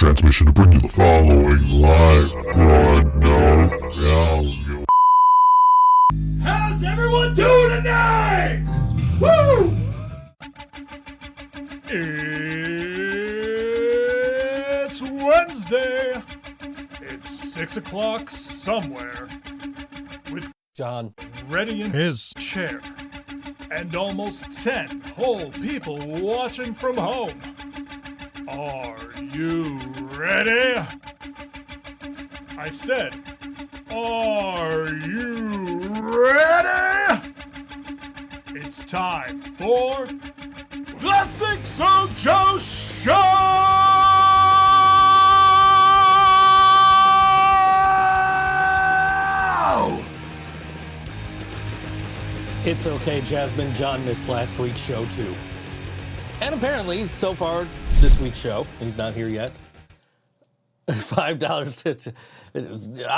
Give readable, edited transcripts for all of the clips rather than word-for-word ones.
transmission to bring you the following live broadcast. How's everyone doing tonight? Woo! It's Wednesday. It's 6 o'clock somewhere. With John ready in his chair. And almost 10 whole people watching from home. Are you ready? I said, are you ready? It's time for the ThinkSoJoE Show! It's okay, Jasmine. John missed last week's show, too. And apparently, so far, this week's show, he's not here yet. $5.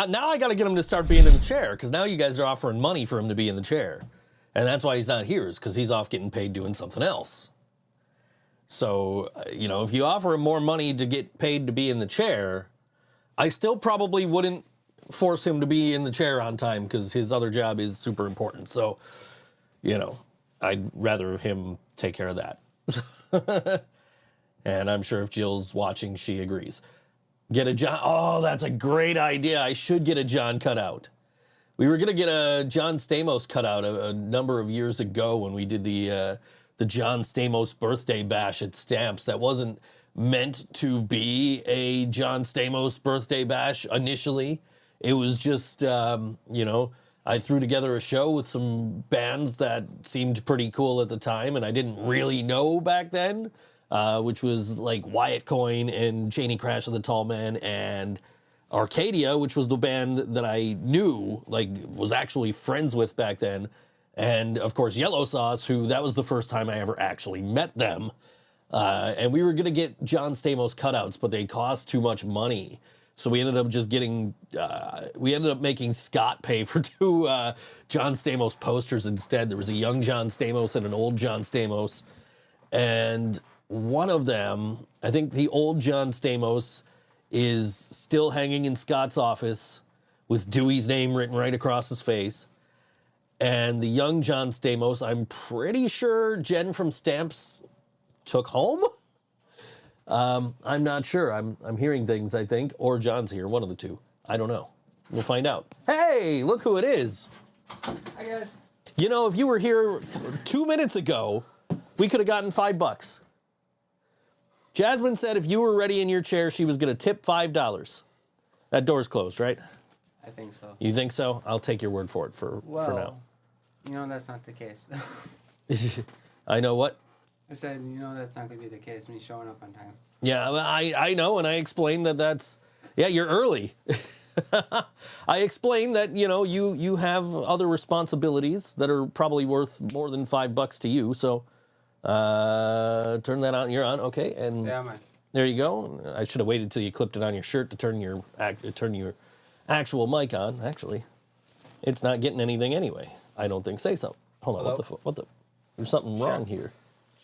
Now I got to get him to start being in the chair, because now you guys are offering money for him to be in the chair. And that's why he's not here, is because he's off getting paid doing something else. So, if you offer him more money to get paid to be in the chair, I still probably wouldn't force him to be in the chair on time, because his other job is super important. So, I'd rather him take care of that. And I'm sure if Jill's watching, she agrees. Get a John. Oh, that's a great idea. I should get a John cutout. We were going to get a John Stamos cutout a number of years ago when we did the John Stamos birthday bash at Stamps. That wasn't meant to be a John Stamos birthday bash initially. It was just, I threw together a show with some bands that seemed pretty cool at the time, and I didn't really know back then, which was like Wyatt Coyne and Janie Crash of the Tall Man and Arcadia, which was the band that I knew, was actually friends with back then. And, of course, Yellow Sauce, that was the first time I ever actually met them. And we were going to get John Stamos cutouts, but they cost too much money. So we ended up just making Scott pay for two John Stamos posters instead. There was a young John Stamos and an old John Stamos. And one of them, I think the old John Stamos, is still hanging in Scott's office with Dewey's name written right across his face. And the young John Stamos, I'm pretty sure Jen from Stamps took home. I'm not sure. I'm hearing things, I think, or John's here, one of the two. I don't know. We'll find out. Hey, look who it is. Hi, guys. If you were here 2 minutes ago, we could have gotten $5. Jasmine said if you were ready in your chair, she was going to tip $5. That door's closed, right? I think so. You think so? I'll take your word for it for now. That's not the case. I know what? I said, that's not going to be the case when he's showing up on time. Yeah, I know, and I explained you're early. I explained that, you have other responsibilities that are probably worth more than $5 to you, so turn that on. You're on, okay, and Yeah, man. there you go. I should have waited till you clipped it on your shirt to turn your actual mic on. Actually, it's not getting anything anyway. I don't think. Say something. Hold on. Hello? What the? There's something wrong here.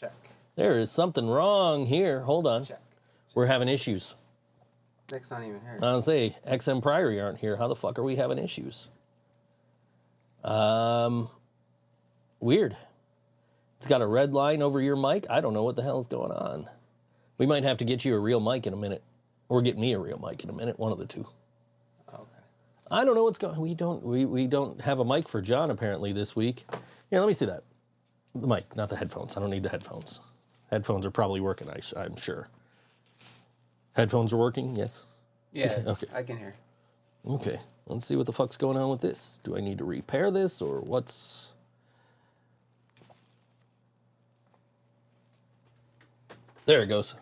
Check. There is something wrong here. Hold on. Check. We're having issues. Nick's not even here. I'll say XM Priory aren't here. How the fuck are we having issues? Weird. It's got a red line over your mic. I don't know what the hell's going on. We might have to get you a real mic in a minute. Or get me a real mic in a minute. One of the two. Okay. I don't know what's going on. We don't have a mic for John apparently this week. Here, let me see that. The mic, not the headphones. I don't need the headphones. Headphones are probably working, I'm sure. Headphones are working? Yes? Yeah, Okay. I can hear. Okay. Let's see what the fuck's going on with this. Do I need to repair this or what's... There it goes.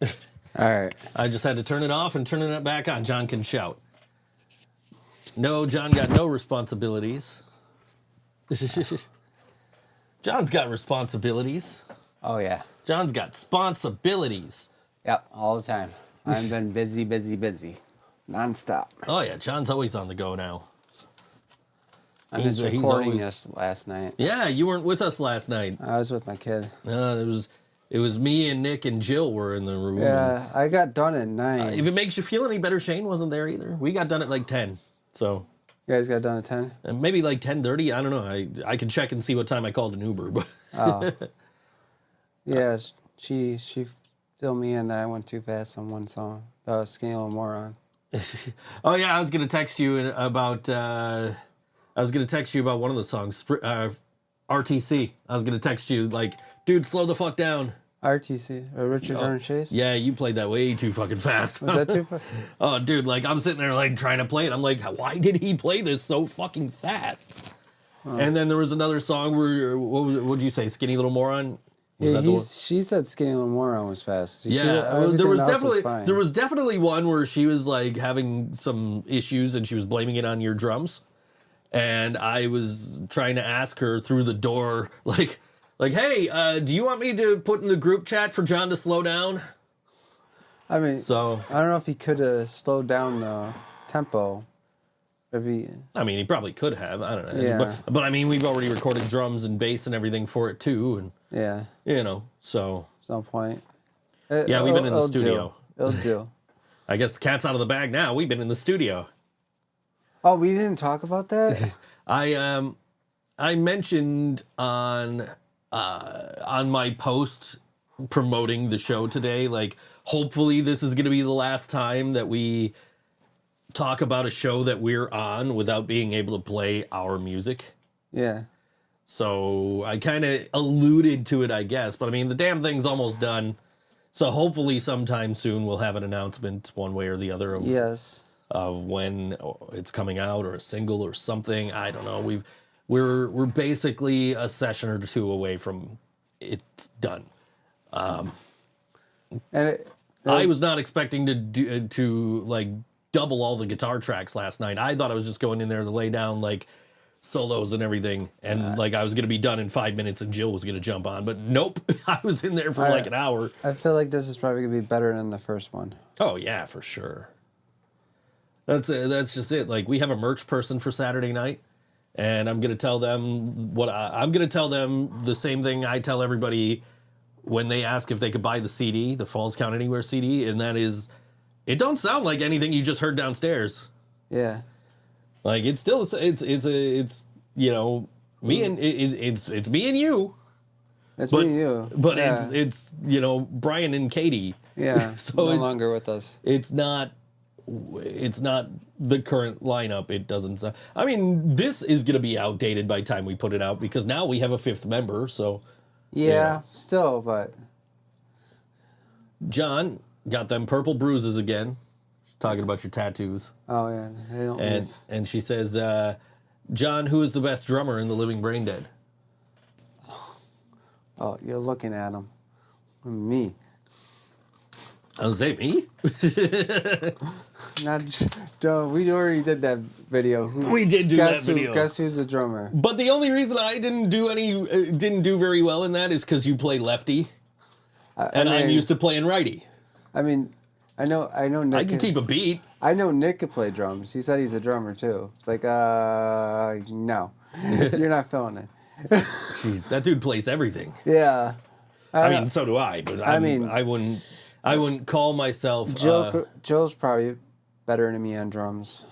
All right. I just had to turn it off and turn it back on. John can shout. No, John got no responsibilities. John's got responsibilities. Oh, yeah. John's got responsibilities. Yep, all the time. I've been busy. Non-stop. Oh, yeah, John's always on the go now. I was recording this last night. Yeah, you weren't with us last night. I was with my kid. It It was me and Nick and Jill were in the room. Yeah, I got done at 9. If it makes you feel any better, Shane wasn't there either. We got done at like 10. So You guys got done at 10? maybe like 10:30. I don't know. I can check and see what time I called an Uber. But Oh. Yeah, she filled me in that I went too fast on one song. Skinny Little Moron. oh yeah, I was gonna text you about. I was gonna text you about one of the songs. RTC. I was gonna text you like, dude, slow the fuck down. RTC, Richard Orange Chase? Yeah, you played that way too fucking fast. Was that too fast? Oh, dude, like I'm sitting there like trying to play it. I'm like, why did he play this so fucking fast? And then there was another song where what'd you say? Skinny Little Moron? Was that the one? She said Skinny Little Moron was fast. Yeah, there was definitely one where she was like having some issues and she was blaming it on your drums. And I was trying to ask her through the door, like, hey, do you want me to put in the group chat for John to slow down? I mean, So I don't know if he could have slowed down the tempo. I mean, he probably could have. I don't know. Yeah. But I mean, we've already recorded drums and bass and everything for it too, and Yeah, so there's no point. yeah, we've been in the studio. It'll do. I guess the cat's out of the bag now. We've been in the studio. Oh, we didn't talk about that? I mentioned on my post promoting the show today, like, hopefully this is going to be the last time that we talk about a show that we're on without being able to play our music. Yeah. So I kind of alluded to it, I guess. But I mean, the damn thing's almost done. So hopefully sometime soon we'll have an announcement one way or the other of, Yes. of when it's coming out or a single or something. I don't know. We're basically a session or two away from it's done. And I was not expecting to like double all the guitar tracks last night. I thought I was just going in there to lay down like solos and everything, and like I was gonna be done in 5 minutes, and Jill was gonna jump on. But nope, I was in there for like an hour. I feel like this is probably gonna be better than the first one. Oh yeah, for sure. That's just it. Like we have a merch person for Saturday night, and I'm gonna tell them I'm gonna tell them the same thing I tell everybody when they ask if they could buy the CD, the Falls Count Anywhere CD, and that is, it don't sound like anything you just heard downstairs. Yeah. Like it's still it's you know me and it's me and you. It's me and you. But yeah. it's you know Brian and Katie. Yeah. So no it's longer with us. It's not the current lineup. It doesn't sound. I mean, this is gonna be outdated by the time we put it out because now we have a 5th member. So Yeah, still, but John got them purple bruises again. She's talking about your tattoos. oh yeah, they don't leave. And she says, John, who is the best drummer in the Living Brain Dead? Oh, you're looking at him. Me. I was say me. Not Joe. We already did that video. We did do that video. Guess who's the drummer? But the only reason I didn't do very well in that is because you play lefty, and I'm used to playing righty. I mean, I know Nick. I can keep a beat. I know Nick could play drums. He said he's a drummer too. It's like, no, you're not feeling it. Jeez, that dude plays everything. Yeah. I mean, so do I. But I wouldn't call myself. Jill's probably better than me on drums.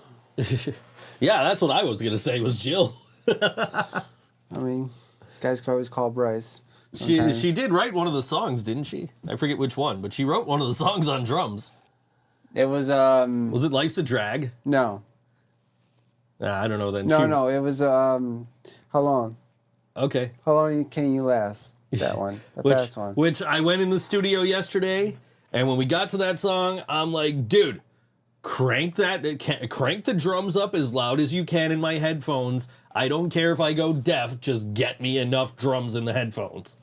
Yeah, that's what I was gonna say was Jill. I mean, guys can always call Bryce. She did write one of the songs, didn't she? I forget which one, but she wrote one of the songs on drums. It was Was it Life's a Drag? no. I don't know then. No, it was how long? Okay. How long can you last? That one. The past one. Which I went in the studio yesterday, and when we got to that song, I'm like, dude, crank the drums up as loud as you can in my headphones. I don't care if I go deaf, just get me enough drums in the headphones.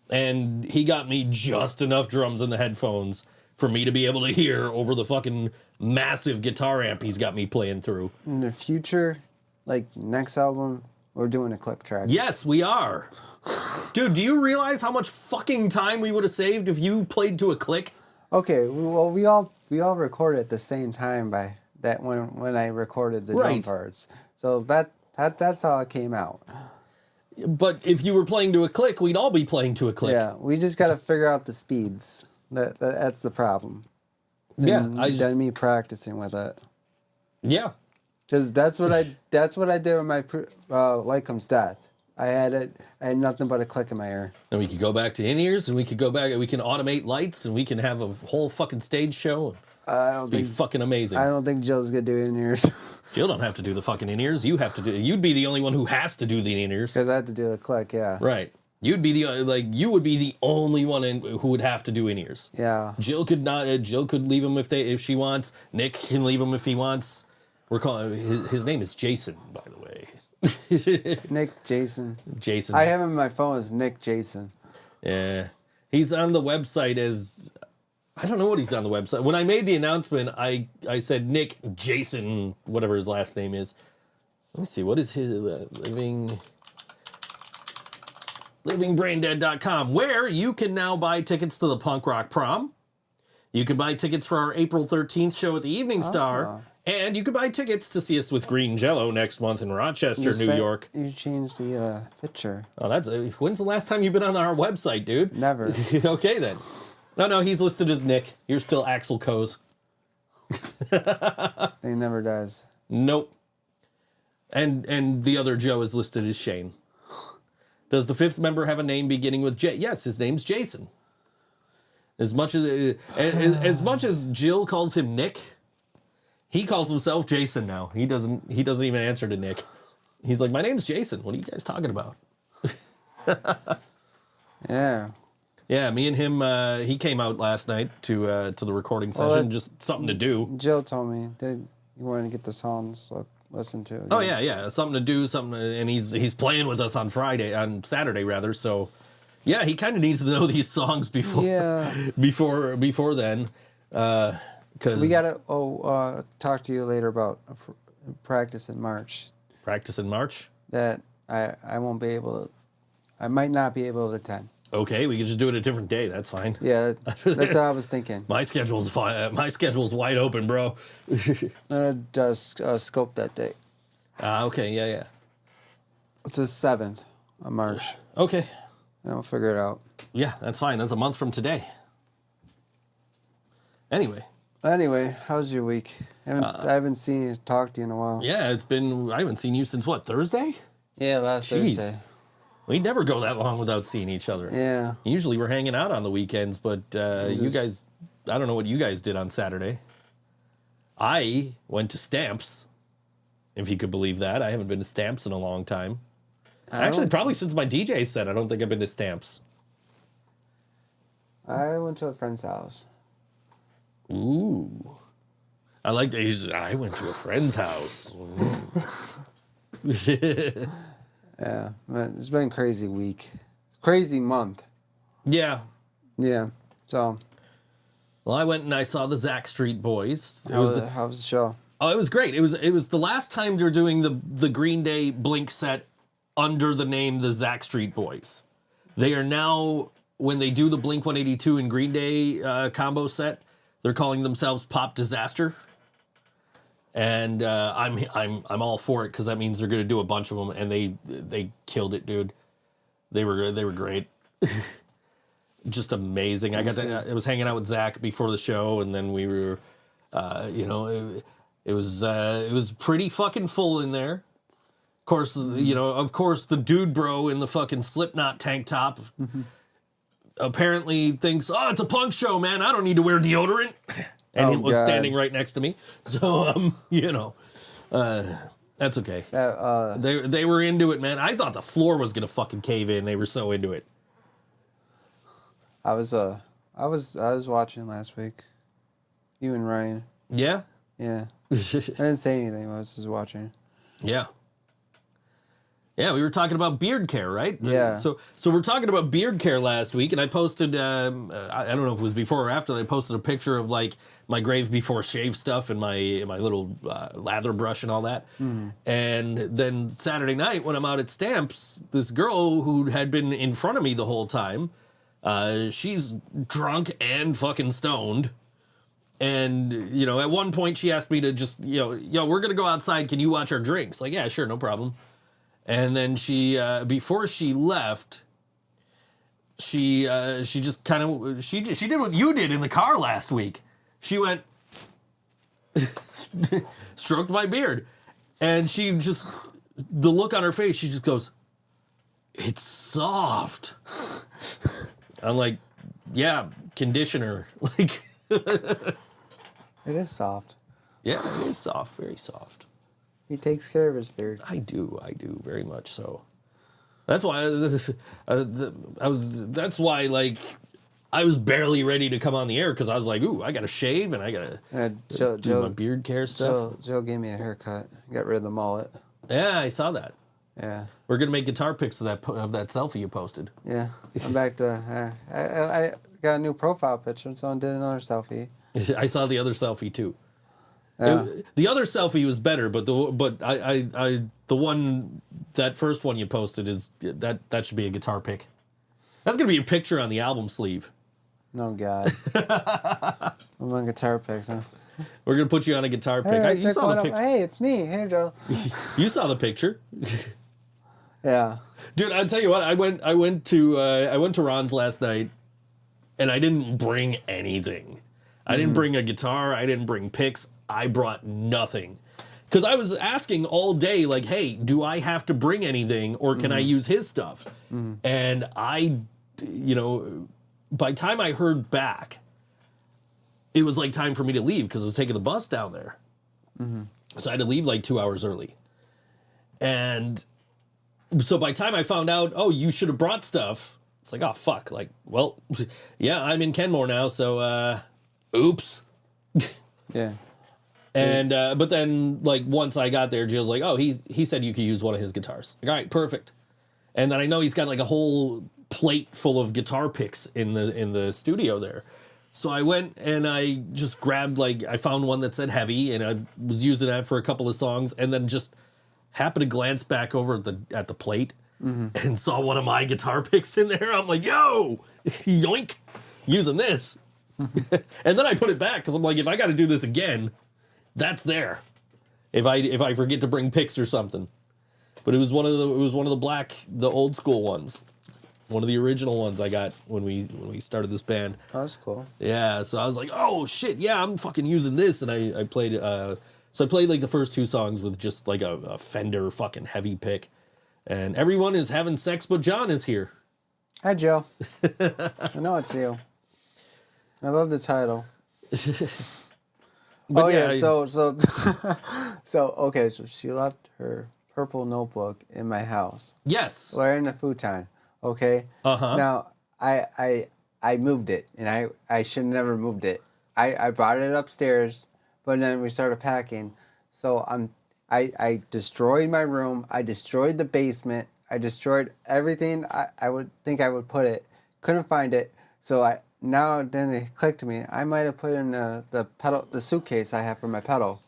And he got me just enough drums in the headphones for me to be able to hear over the fucking massive guitar amp he's got me playing through. In the future, like next album, we're doing a click track. Yes, we are. Dude, do you realize how much fucking time we would have saved if you played to a click? Okay, well we all recorded at the same time by that when I recorded the drum parts. So that's how it came out. But if you were playing to a click, we'd all be playing to a click. Yeah, we just got to figure out the speeds. That's the problem. Yeah, Than me practicing with it. Yeah. Because that's what I did with my Light Comes Death. I had nothing but a click in my ear. And we could go back to in-ears, and we could go back, we can automate lights, and we can have a whole fucking stage show. I don't It'd be think fucking amazing. I don't think Jill's gonna do it in ears. Jill don't have to do the fucking in-ears. You have to do. You'd be the only one who has to do the in-ears. Because I had to do a click, yeah. Right. You'd be you would be the only one who would have to do in-ears. Yeah. Jill could not. Jill could leave them if she wants. Nick can leave them if he wants. We're calling his name is Jason, by the way. Nick Jason. Jason. I have him on my phone as Nick Jason. Yeah. He's on the website as I don't know what he's on the website. When I made the announcement, I said Nick Jason, whatever his last name is. Let me see. What is his livingbraindead.com, where you can now buy tickets to the punk rock prom. You can buy tickets for our April 13th show at the Evening Star. And you can buy tickets to see us with Green Jello next month in Rochester, New York. You changed the picture. Oh, that's when's the last time you've been on our website, dude? Never. Okay, then. No, he's listed as Nick. You're still Axel Coase. He never does. Nope. And the other Joe is listed as Shane. Does the fifth member have a name beginning with J? Yes, his name's Jason. As much as Jill calls him Nick, he calls himself Jason now. He doesn't even answer to Nick. He's like, my name's Jason. What are you guys talking about? Yeah. Yeah, me and him. He came out last night to the recording session. Just something to do. Jill told me that you wanted to get the songs listen to. Oh yeah, something to do, and he's playing with us on Saturday rather. So, yeah, he kind of needs to know these songs before before then, because we gotta talk to you later about practice in March. Practice in March. That I won't be able to. I might not be able to attend. Okay, we can just do it a different day. That's fine. Yeah, that's what I was thinking. My schedule's fine. My schedule's wide open, bro. Does scope that date? Okay, yeah. It's the 7th of March. Okay. And we'll figure it out. Yeah, that's fine. That's a month from today. Anyway, how's your week? I haven't seen you talk to you in a while. yeah, I haven't seen you since what, Thursday? Yeah, last Jeez. Thursday. We never go that long without seeing each other. Yeah. Usually we're hanging out on the weekends, but you guys, I don't know what you guys did on Saturday. I went to Stamps, if you could believe that. I haven't been to Stamps in a long time. Actually, probably since my DJ set, I don't think I've been to Stamps. I went to a friend's house. Ooh. I like that. I went to a friend's house. Yeah, man, it's been a crazy week. Crazy month. Yeah. Yeah, so. Well, I went and I saw the Zack Street Boys. How was the show? Oh, it was great. It was the last time they're doing the Green Day Blink set under the name the Zack Street Boys. They are now, when they do the Blink 182 and Green Day combo set, they're calling themselves Pop Disaster. And I'm all for it because that means they're gonna do a bunch of them, and they killed it, dude. They were great, just amazing. I was hanging out with Zach before the show, and then we were, it was pretty fucking full in there. Of course, the dude bro in the fucking Slipknot tank top apparently thinks, oh, it's a punk show, man. I don't need to wear deodorant. And he was standing right next to me. So, that's okay. They were into it, man. I thought the floor was going to fucking cave in. They were so into it. I was watching last week. You and Ryan. Yeah? Yeah. I didn't say anything. I was just watching. Yeah. Yeah, we were talking about beard care, right? Yeah. So we're talking about beard care last week, and I posted, I don't know if it was before or after, I posted a picture of, like, my Grave Before Shave stuff and my little lather brush and all that. And then Saturday night, when I'm out at Stamps, this girl who had been in front of me the whole time, she's drunk and fucking stoned. And, at one point she asked me to just, we're going to go outside. Can you watch our drinks? Like, yeah, sure, no problem. And then she, before she left, she just kind of, she did what you did in the car last week. She went, stroked my beard. And she just, the look on her face, she just goes, it's soft. I'm like, yeah, conditioner. Like, It is soft. yeah, it is soft, very soft. He takes care of his beard. I do very much so. That's why that's why like I was barely ready to come on the air because I was like, ooh, I got to shave and I got to do my beard care stuff. Joe gave me a haircut. Got rid of the mullet. Yeah, I saw that. Yeah. We're gonna make guitar pics of that selfie you posted. Yeah. I'm back to. I got a new profile picture, so I did another selfie. I saw the other selfie too. Yeah. The other selfie was better, but the one, that first one you posted is that should be a guitar pick. That's gonna be a picture on the album sleeve. No God. I'm on guitar picks, huh? We're gonna put you on a guitar pick. Hey, You saw the picture. Hey, it's me. Hey, Joe. You saw the picture. Yeah. Dude, I'll tell you what. I went to Ron's last night, and I didn't bring anything. I didn't bring a guitar. I didn't bring picks. I brought nothing. Because I was asking all day, like, hey, do I have to bring anything or can I use his stuff? And I, by the time I heard back, it was like time for me to leave because I was taking the bus down there. So I had to leave like 2 hours early. And so by the time I found out, oh, you should have brought stuff, it's like, oh, fuck. Like, well, yeah, I'm in Kenmore now, so, oops. Yeah. And but then like once I got there, Jill's like, oh, he said you could use one of his guitars. Like, all right, perfect. And then I know he's got like a whole plate full of guitar picks in the studio there. So I went and I just grabbed I found one that said heavy, and I was using that for a couple of songs, and then just happened to glance back over at the plate and saw one of my guitar picks in there. I'm like, yo, yoink, using this. And then I put it back because I'm like, if I got to do this again, that's there. If I forget to bring picks or something. But it was one of the old school ones. One of the original ones I got when we started this band. Oh, that's cool. Yeah, so I was like, oh shit, yeah, I'm fucking using this, and I played so I played like the first two songs with just like a Fender fucking heavy pick. And everyone is having sex, but John is here. Hi, Joe. I know it's you. I love the title. But oh yeah, so okay. So she left her purple notebook in my house. yes. We're in the futon. Okay. Now I moved it, and I should have never moved it. I brought it upstairs, but then we started packing. So I destroyed my room. I destroyed the basement. I destroyed everything I would think I would put it. Couldn't find it. So then it clicked to me. I might have put it in the suitcase I have for my pedal.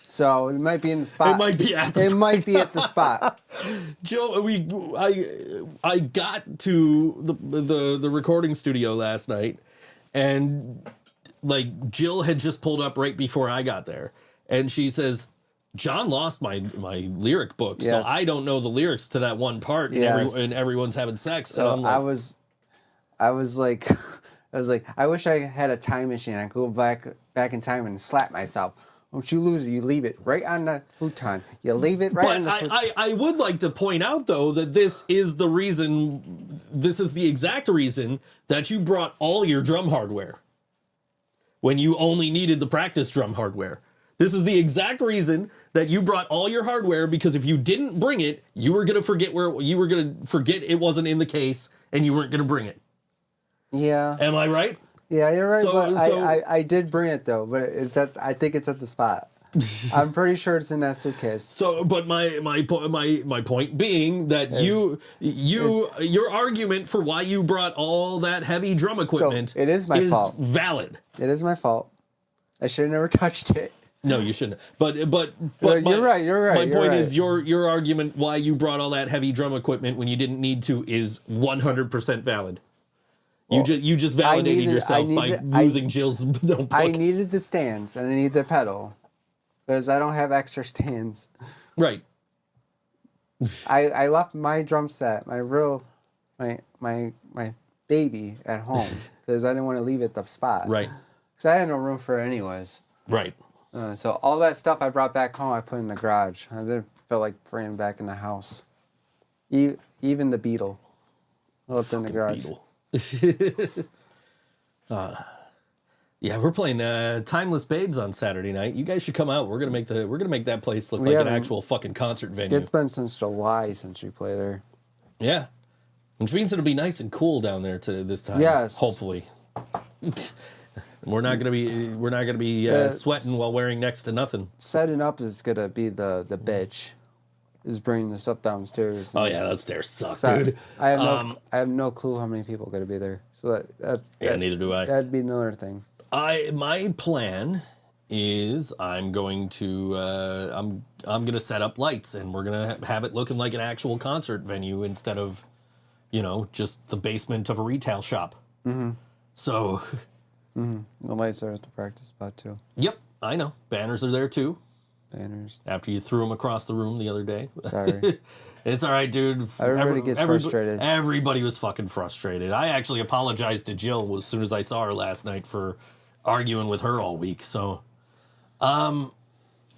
So it might be in the spot. It might be at the It might be at the spot. Joe, I got to the recording studio last night, and like Jill had just pulled up right before I got there, and she says, John lost my lyric book, Yes. so I don't know the lyrics to that one part, and, Yes. and everyone's having sex. So and I'm like, I was like, I wish I had a time machine. I could go back in time and slap myself. Don't you lose it? You leave it right on the futon. You leave it right on the futon. I would like to point out, though, that this is the exact reason that you brought all your drum hardware when you only needed the practice drum hardware. This is the exact reason that you brought all your hardware, because if you didn't bring it, you were going to forget it wasn't in the case, and you weren't going to bring it. Yeah. Am I right? Yeah, you're right. So- But I did bring it though. But I think it's at the spot. I'm pretty sure it's in that suitcase. So, but my point being that your argument for why you brought all that heavy drum equipment it is my fault. Valid. It is my fault. I should have never touched it. No, you shouldn't. But You're right. My point is your argument why you brought all that heavy drum equipment when you didn't need to is 100% valid. You just validated yourself by losing Jill's notebook. I needed the stands and I need the pedal because I don't have extra stands. Right. I left my drum set, my baby at home because I didn't want to leave it the spot. Right. Because I had no room for it anyways. Right. So all that stuff I brought back home, I put in the garage. I didn't feel like bringing it back in the house. Even the Beetle. I left it in the garage. Beetle. Yeah, we're playing Timeless Babes on Saturday night. You guys should come out. We're gonna make that place look like an actual fucking concert venue. It's been since July since we played there. Yeah, which means it'll be nice and cool down there this time. Yes, hopefully. We're not gonna be sweating while wearing next to nothing. Setting up is gonna be the bitch. Is bringing the stuff downstairs. Oh yeah, that stairs suck, dude. I have no clue how many people are gonna be there. So neither do I. That'd be another thing. My plan is I'm going to I'm gonna set up lights and we're gonna have it looking like an actual concert venue instead of, just the basement of a retail shop. Mm-hmm. So. Mm-hmm. The lights are at the practice spot too. Yep, I know. Banners are there too. Banners. After you threw them across the room the other day. Sorry. It's all right, dude. Everybody gets frustrated. Everybody was fucking frustrated. I actually apologized to Jill as soon as I saw her last night for arguing with her all week. So, I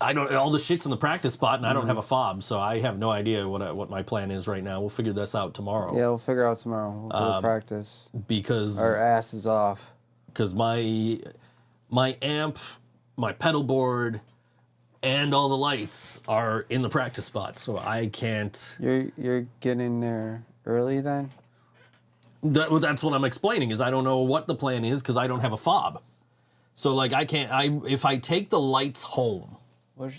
don't. All the shit's in the practice spot, and I don't have a fob, so I have no idea what my plan is right now. We'll figure this out tomorrow. Yeah, we'll figure out tomorrow. We'll go to practice because our ass is off. Because my amp, my pedal board, and all the lights are in the practice spot, so I can't. You're getting there early then? That's what I'm explaining. Is I don't know what the plan is because I don't have a fob. So like I can't. If I take the lights home. Well,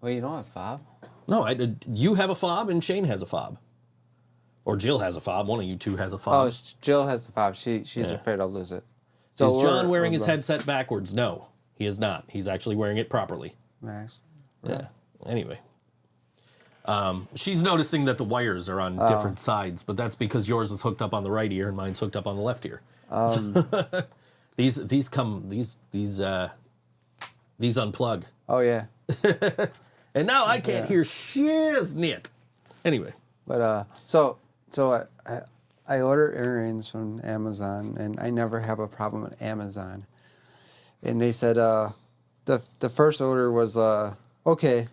you don't have a fob? No, you have a fob and Shane has a fob, or Jill has a fob. One of you two has a fob. Oh, Jill has the fob. She's afraid I'll lose it. So is John wearing his headset backwards? No, he is not. He's actually wearing it properly. Max. Yeah. Anyway. She's noticing that the wires are on different sides, but that's because yours is hooked up on the right ear and mine's hooked up on the left ear. These unplug. Oh yeah. And now I can't hear shiznit. Anyway. But I order earrings from Amazon, and I never have a problem with Amazon. And they said the first order was okay.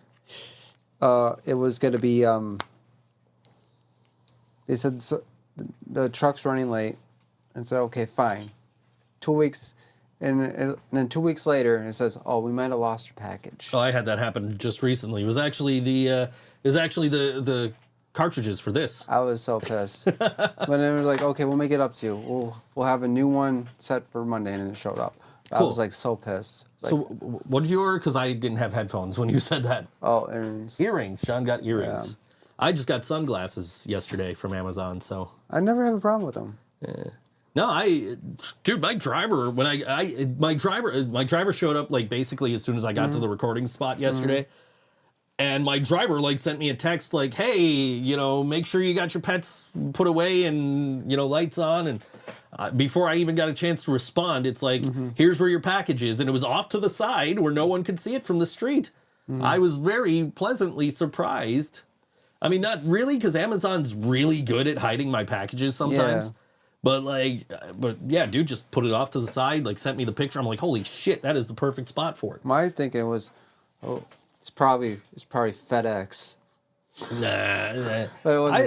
It was going to be they said the truck's running late, and said okay, fine. 2 weeks, and then 2 weeks later, it says, oh, we might have lost your package. Oh, I had that happen just recently. It was actually the cartridges for this. I was so pissed. But then it was like, okay, we'll make it up to you. We'll have a new one set for Monday, and it showed up. Cool. I was like so pissed. So what did you order? Because I didn't have headphones when you said that. Oh, earrings. Earrings. John got earrings. Yeah. I just got sunglasses yesterday from Amazon, so. I never have a problem with them. Yeah. No, dude, my driver, when my driver showed up like basically as soon as I got to the recording spot yesterday. And my driver like sent me a text like, hey, make sure you got your pets put away and, lights on. And before I even got a chance to respond, it's like, here's where your package is. And it was off to the side where no one could see it from the street. I was very pleasantly surprised. I mean, not really, because Amazon's really good at hiding my packages sometimes. Yeah. But yeah, dude, just put it off to the side, like sent me the picture. I'm like, holy shit, that is the perfect spot for it. My thinking was, it's probably FedEx. Nah.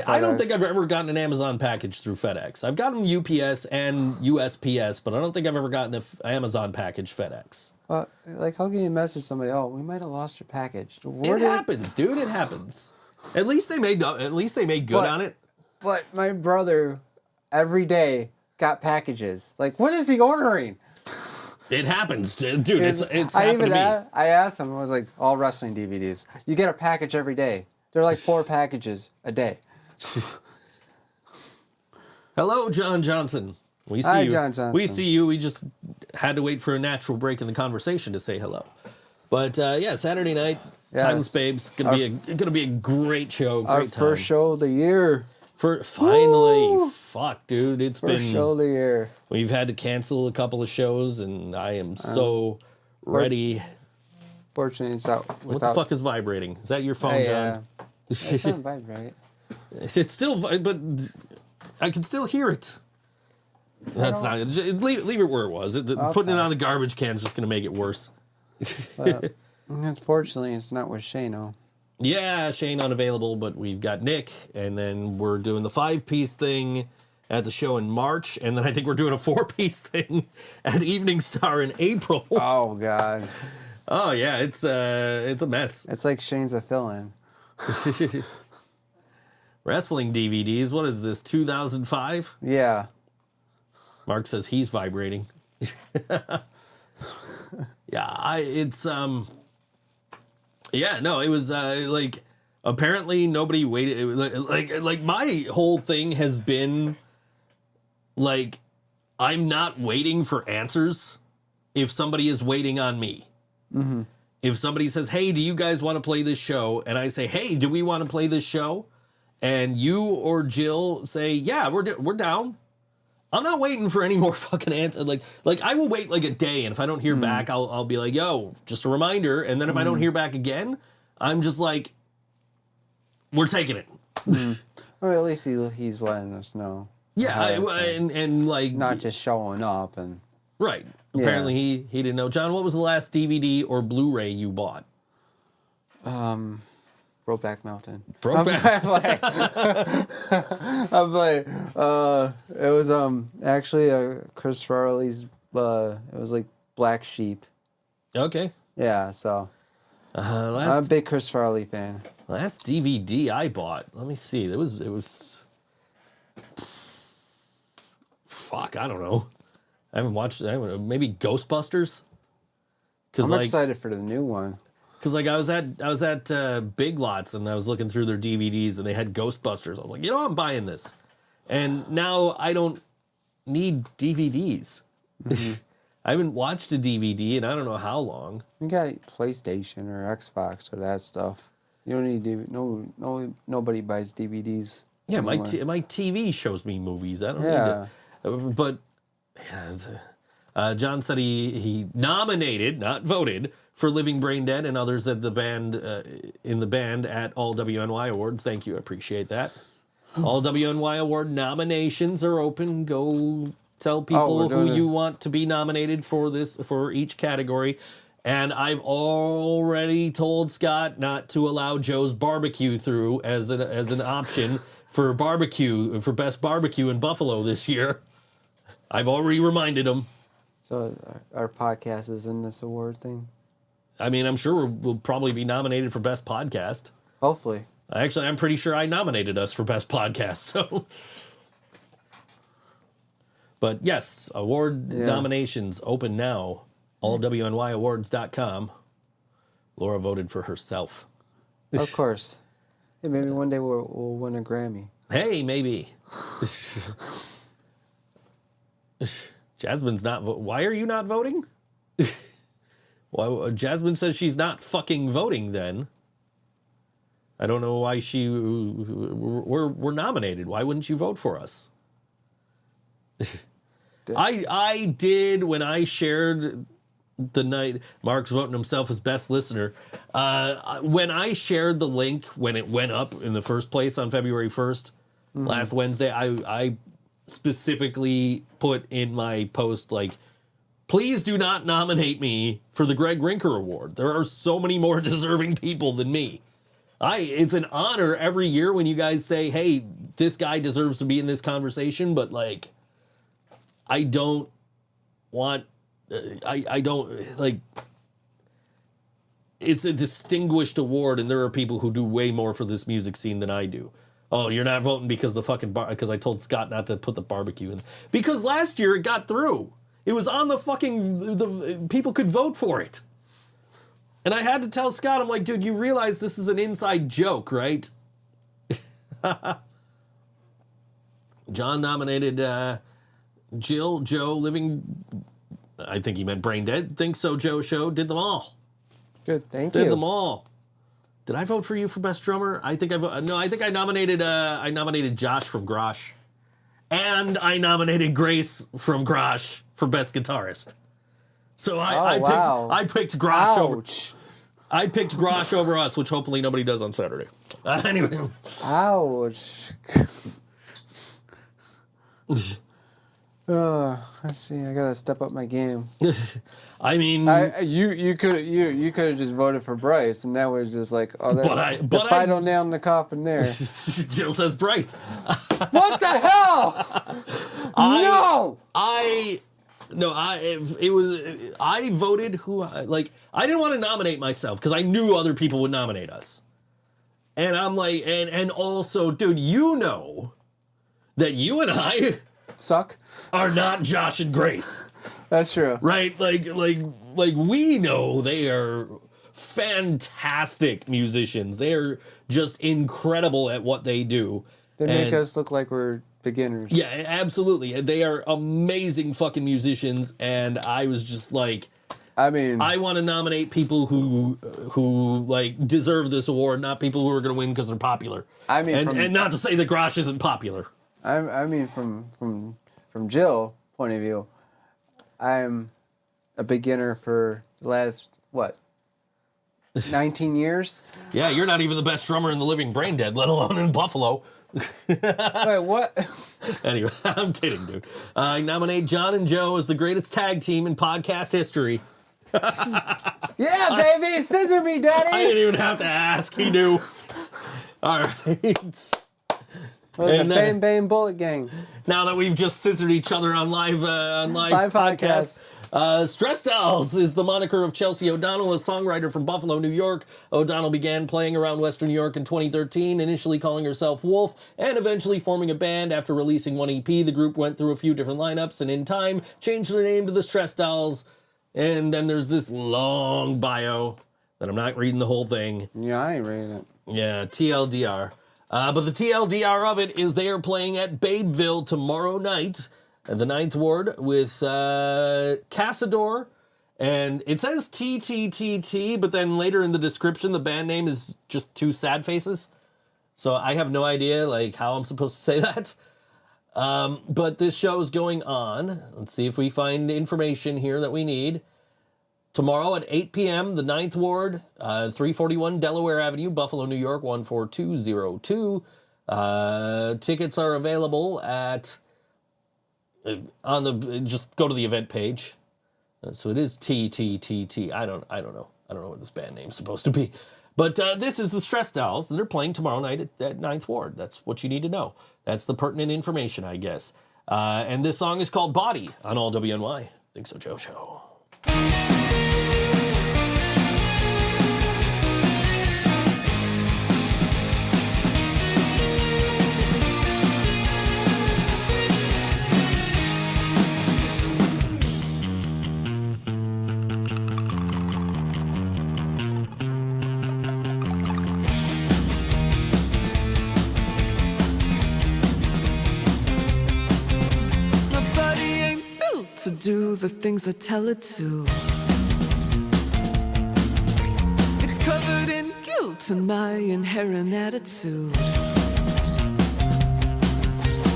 I don't think I've ever gotten an Amazon package through FedEx. I've gotten UPS and USPS, but I don't think I've ever gotten an Amazon package FedEx. Like, how can you message somebody? Oh, we might have lost your package. It happens, dude. It happens. At least they made good on it. But my brother, every day, got packages. Like, what is he ordering? It happens, dude. It's happened to me. I asked him. I was like, all wrestling DVDs. You get a package every day. They're like 4 packages a day. Hello, John Johnson. We see Hi, you. John Johnson. We see you. We just had to wait for a natural break in the conversation to say hello. But yeah, Saturday night, yes. Timeless Babes, gonna be a great show. Great our time. First show of the year. Finally, Woo! Fuck, dude, it's first been show of the year. We've had to cancel a couple of shows, and I am so ready. Fortunately, it's out. What the fuck is vibrating? Is that your phone, John? It's not vibrate. It's still, but I can still hear it. That's not. Leave it where it was. Putting it on the garbage can is just gonna make it worse. Unfortunately, it's not with Shano. Yeah, Shane unavailable, but we've got Nick, and then we're doing the 5-piece thing at the show in March, and then I think we're doing a 4-piece thing at Evening Star in April. Oh God. Oh yeah, it's a mess. It's like Shane's a fill-in. Wrestling DVDs. What is this? 2005? Yeah. Mark says he's vibrating. Yeah, it was like apparently nobody waited. It was like my whole thing has been like I'm not waiting for answers if somebody is waiting on me. Mm-hmm. If somebody says, "Hey, do you guys want to play this show?" and I say, "Hey, do we want to play this show?" and you or Jill say, "Yeah, we're down." I'm not waiting for any more fucking answer. Like I will wait like a day, and if I don't hear back, I'll be like, "Yo, just a reminder." And then if I don't hear back again, I'm just like, "We're taking it." Or at least he's letting us know. Yeah, and like not just showing up and right. Apparently he didn't know. John, what was the last DVD or Blu-ray you bought? Brokeback Mountain. Brokeback. I'm like, it was actually Chris Farley's. It was like Black Sheep. Okay. Yeah, so I'm a big Chris Farley fan. Last DVD I bought. Let me see. It was. Fuck, I don't know. I haven't watched. Maybe Ghostbusters. I'm excited for the new one. Because like I was at Big Lots and I was looking through their DVDs and they had Ghostbusters. I was like, I'm buying this. And now I don't need DVDs. Mm-hmm. I haven't watched a DVD in I don't know how long. You got PlayStation or Xbox or that stuff. You don't need DVD. Nobody buys DVDs. Yeah, my TV shows me movies. I don't need it. But yeah, John said he nominated, not voted, for Living Brain Dead and others at the band in the band at all WNY Awards. Thank you, I appreciate that. All WNY Award nominations are open. Go tell people who you want to be nominated for each category. And I've already told Scott not to allow Joe's Barbecue through as an option for best barbecue in Buffalo this year. I've already reminded him. So our podcast is in this award thing? I mean, I'm sure we'll probably be nominated for Best Podcast. Hopefully. Actually, I'm pretty sure I nominated us for Best Podcast. So, but yes, award nominations open now. allwnyawards.com. Laura voted for herself. Of course. Hey, maybe one day we'll win a Grammy. Hey, maybe. Jasmine's not. Why are you not voting? Well, Jasmine says she's not fucking voting then. I don't know why we're nominated. Why wouldn't you vote for us? I did when I shared the night. Mark's voting himself as best listener. When I shared the link when it went up in the first place on February 1st, last Wednesday, I specifically put in my post like, please do not nominate me for the Greg Rinker Award. There are so many more deserving people than me. It's an honor every year when you guys say, hey, this guy deserves to be in this conversation, but like, I don't want, I don't, like, it's a distinguished award and there are people who do way more for this music scene than I do. Oh, you're not voting because because I told Scott not to put the barbecue in. Because last year it got through. It was on the people could vote for it. And I had to tell Scott, I'm like, dude, you realize this is an inside joke, right? John nominated Jill, Joe, I think he meant Brain Dead. ThinkSoJoE show, did them all. Good, thank you. Did them all. Did I vote for you for best drummer? I think I nominated Josh from Grosh. And I nominated Grace from Grosh for best guitarist. So I picked Grosh over. I picked Grosh over Us, which hopefully nobody does on Saturday. Anyway. Ouch. Let's see. I gotta step up my game. I mean, you could have just voted for Bryce, and that was just like, oh, that, but the final nail in the coffin there. Jill says Bryce. What the hell? No. I voted I didn't want to nominate myself because I knew other people would nominate us. And I'm like, and also, dude, you know that you and I suck are not Josh and Grace. That's true. Right? Like we know they are fantastic musicians. They are just incredible at what they do. They make us look like we're beginners. Yeah, absolutely. They are amazing fucking musicians, and I was just like, I want to nominate people who like deserve this award, not people who are going to win because they're popular. And not to say that Grosh isn't popular. From Jill point of view, I'm a beginner for the last 19 years. Yeah, you're not even the best drummer in the living Brain Dead, let alone in Buffalo. Wait, what? Anyway, I'm kidding, dude. I nominate John and Joe as the greatest tag team in podcast history. Yeah, baby! Scissor me, daddy! I didn't even have to ask. He knew. All right. The Bang Bang Bullet Gang. Now that we've just scissored each other on live podcast. Stress Dolls is the moniker of Chelsea O'Donnell, a songwriter from Buffalo, New York. O'Donnell began playing around Western New York in 2013, initially calling herself Wolf, and eventually forming a band after releasing one EP. The group went through a few different lineups, and in time, changed their name to the Stress Dolls. And then there's this long bio that I'm not reading the whole thing. Yeah, I ain't reading it. Yeah, TLDR. But the TLDR of it is they are playing at Babeville tomorrow night at the 9th Ward with Casador. And it says TTTT, but then later in the description, the band name is just two sad faces. So I have no idea how I'm supposed to say that. But this show is going on. Let's see if we find information here that we need. Tomorrow at 8 p.m., the 9th Ward, 341 Delaware Avenue, Buffalo, New York, 14202. Tickets are available at just go to the event page. So it is TTTT. I don't know. I don't know what this band name's supposed to be. But this is the Stress Dolls, and they're playing tomorrow night at 9th Ward. That's what you need to know. That's the pertinent information, I guess. And this song is called Body on All WNY. ThinkSoJoE Show. To do the things I tell it to. It's covered in guilt and my inherent attitude.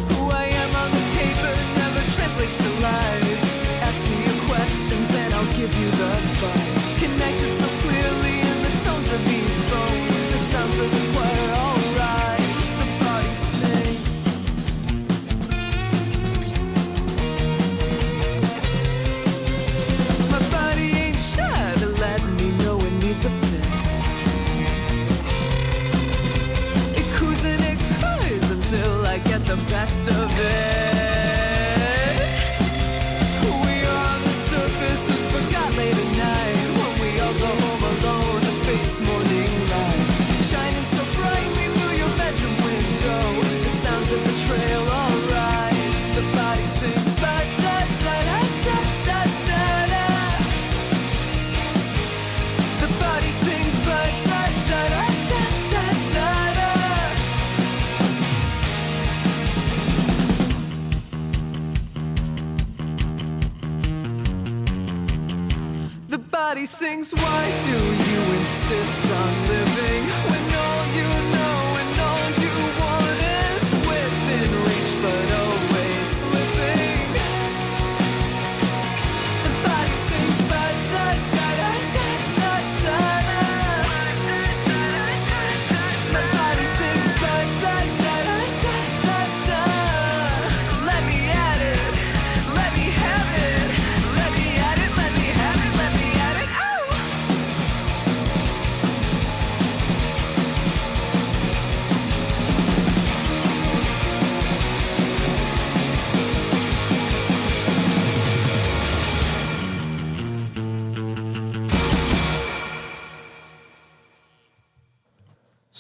Who I am on the paper never translates to life. Ask me your questions and I'll give you the fight. Connected so clearly in the tones of these bones. The sounds of the choir all rise. The body sings. Needs a fix. It coos and it cries until I get the best of it. We are on the surface as forgot late at night when we all go home alone and face morning light. Shining so brightly through your bedroom window. The sounds of the trail all rise. The body sings ba-da-da-da-da-da-da. The body sings ba-da-da-da-da-da-da. The body sings, why do you insist on living when all you know and all you want is within reach but always slipping? The body sings ba-da-da-da-da-da-da.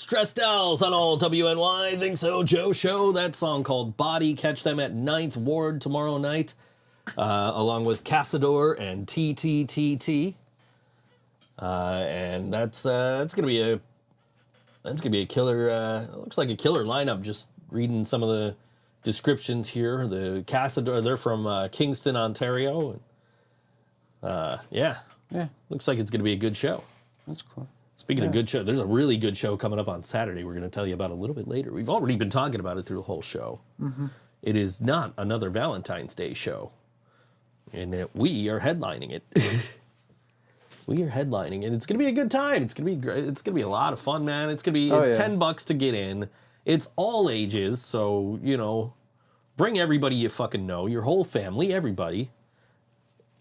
Stress Dolls on all WNY. Think So Joe Show. That song called Body. Catch them at 9th Ward tomorrow night, along with Casador and TTTT. And that's gonna be a killer. It looks like a killer lineup. Just reading some of the descriptions here. The Casador, they're from Kingston, Ontario. Yeah. Looks like it's gonna be a good show. That's cool. Speaking of good show, there's a really good show coming up on Saturday. We're going to tell you about a little bit later. We've already been talking about it through the whole show. Mm-hmm. It is not another Valentine's Day show, and we are headlining it. We are headlining it. It's going to be a good time. It's going to be great. It's going to be a lot of fun, man. It's $10 to get in. It's all ages, so bring everybody you fucking know, your whole family, everybody.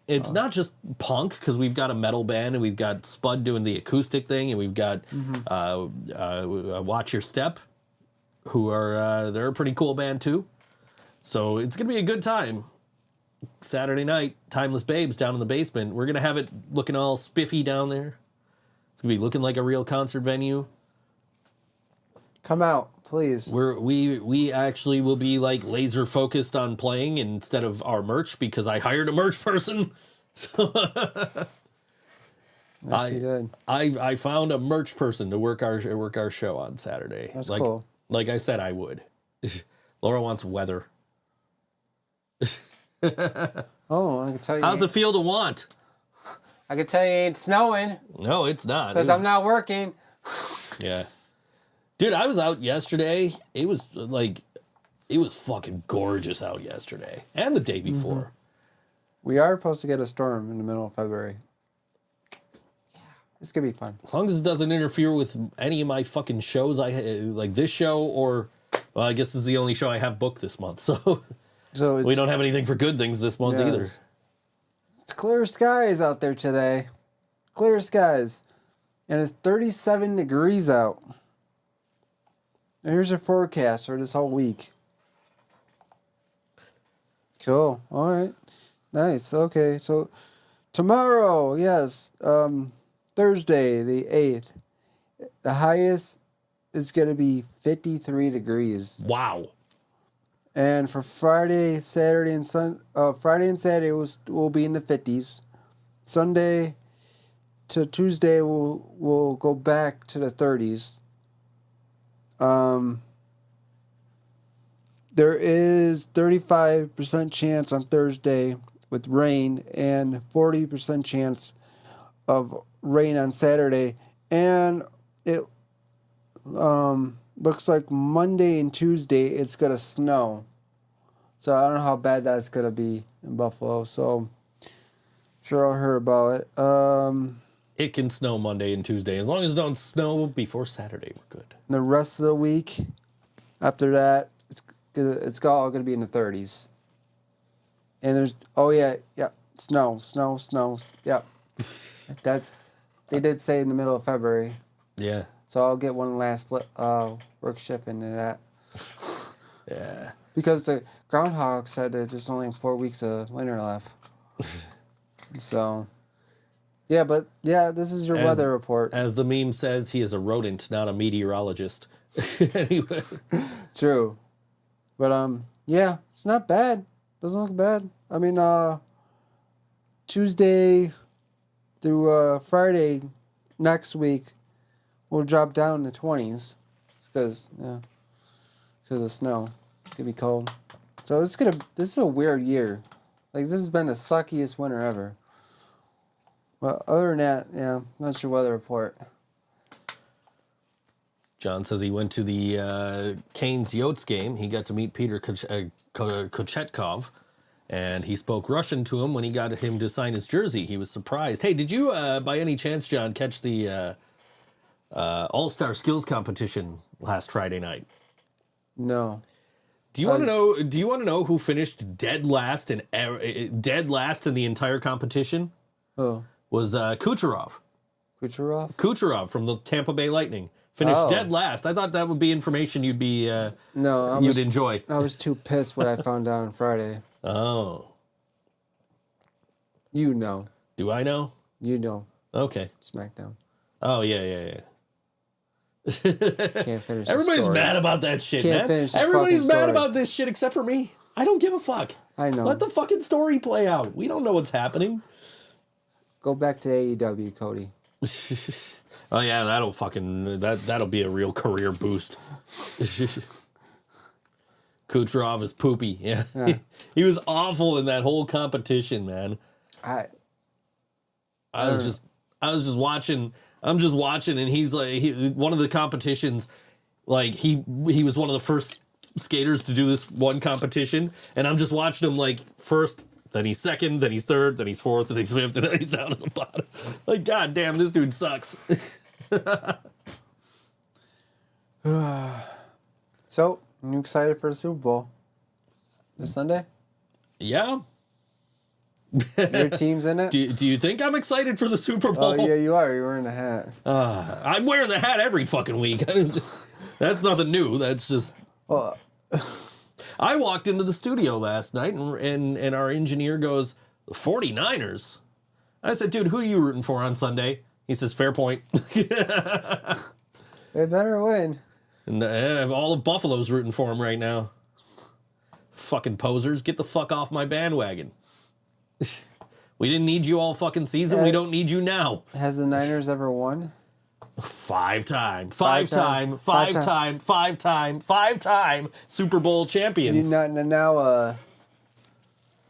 It's not just punk, because we've got a metal band, and we've got Spud doing the acoustic thing, and we've got Watch Your Step, who are they're a pretty cool band too. So it's gonna be a good time. Saturday night, Timeless Babes down in the basement. We're gonna have it looking all spiffy down there. It's gonna be looking like a real concert venue. Come out, please. We actually will be like laser focused on playing instead of our merch, because I hired a merch person. So Yes, you did. I found a merch person to work our show on Saturday. That's cool. Like I said I would. Laura wants weather. Oh, I can tell you. How's it feel to want? I can tell you it ain't snowing. No, it's not. Because I'm not working. Yeah. Dude, I was out yesterday. It was fucking gorgeous out yesterday. And the day before. Mm-hmm. We are supposed to get a storm in the middle of February. Yeah. It's going to be fun. As long as it doesn't interfere with any of my fucking shows, like this show, or, well, I guess this is the only show I have booked this month. So we don't have anything for good things this month either. It's clear skies out there today. Clear skies. And it's 37 degrees out. Here's your forecast for this whole week. Cool. All right. Nice. Okay. So tomorrow, yes, Thursday, the 8th, the highest is going to be 53 degrees. Wow. And for Friday, Saturday, and Friday and Saturday will be in the 50s. Sunday to Tuesday will go back to the 30s. There is 35% chance on Thursday with rain and 40% chance of rain on Saturday. And it looks like Monday and Tuesday it's going to snow. So I don't know how bad that's going to be in Buffalo. So I'm sure I'll hear about it. It can snow Monday and Tuesday. As long as it don't snow before Saturday, we're good. The rest of the week, after that, it's all going to be in the 30s. And there's, snow, yep. That they did say in the middle of February. Yeah. So I'll get one last work shift into that. Yeah. Because the groundhog said that there's only 4 weeks of winter left. So, this is your weather report. As the meme says, he is a rodent, not a meteorologist. Anyway. True. But, it's not bad. Doesn't look bad. I mean, Tuesday through Friday next week will drop down to 20s. Because of snow. It's going to be cold. So this is a weird year. Like, this has been the suckiest winter ever. But other than that, that's your weather report. John says he went to the Canes Yotes game. He got to meet Peter Kochetkov, and he spoke Russian to him when he got him to sign his jersey. He was surprised. Hey, did you, by any chance, John, catch the All-Star Skills competition last Friday night? No. Do you want to know? Do you want to know who finished dead last in the entire competition? Oh. Was Kucherov. Kucherov from the Tampa Bay Lightning. Finished dead last. I thought that would be information you'd enjoy. I was too pissed when I found out on Friday. Oh. You know. Do I know? You know. Okay. SmackDown. Oh, yeah. Can't finish. The Everybody's story. mad about that shit, Can't man. finish this Everybody's fucking mad story. about this shit except for me. I don't give a fuck. I know. Let the fucking story play out. We don't know what's happening. Go back to AEW, Cody. Oh yeah, that'll be a real career boost. Kucherov is poopy. Yeah. He was awful in that whole competition, man. I was just watching. I'm just watching, and he's like, one of the competitions, like he was one of the first skaters to do this one competition, and I'm just watching him like first, then he's second, then he's third, then he's fourth, then he's fifth, and then he's out at the bottom. Like, god damn, this dude sucks. So, you excited for the Super Bowl this Sunday? Yeah. Your team's in it? Do you think I'm excited for the Super Bowl? Oh, yeah, you are. You're wearing a hat. I'm wearing the hat every fucking week. That's nothing new. That's just... Well, I walked into the studio last night, and our engineer goes, the 49ers? I said, dude, who are you rooting for on Sunday? He says, fair point. they better win. And all of Buffalo's rooting for him right now. Fucking posers, get the fuck off my bandwagon. We didn't need you all fucking season. We don't need you now. Has the Niners ever won? Five-time Super Bowl champions.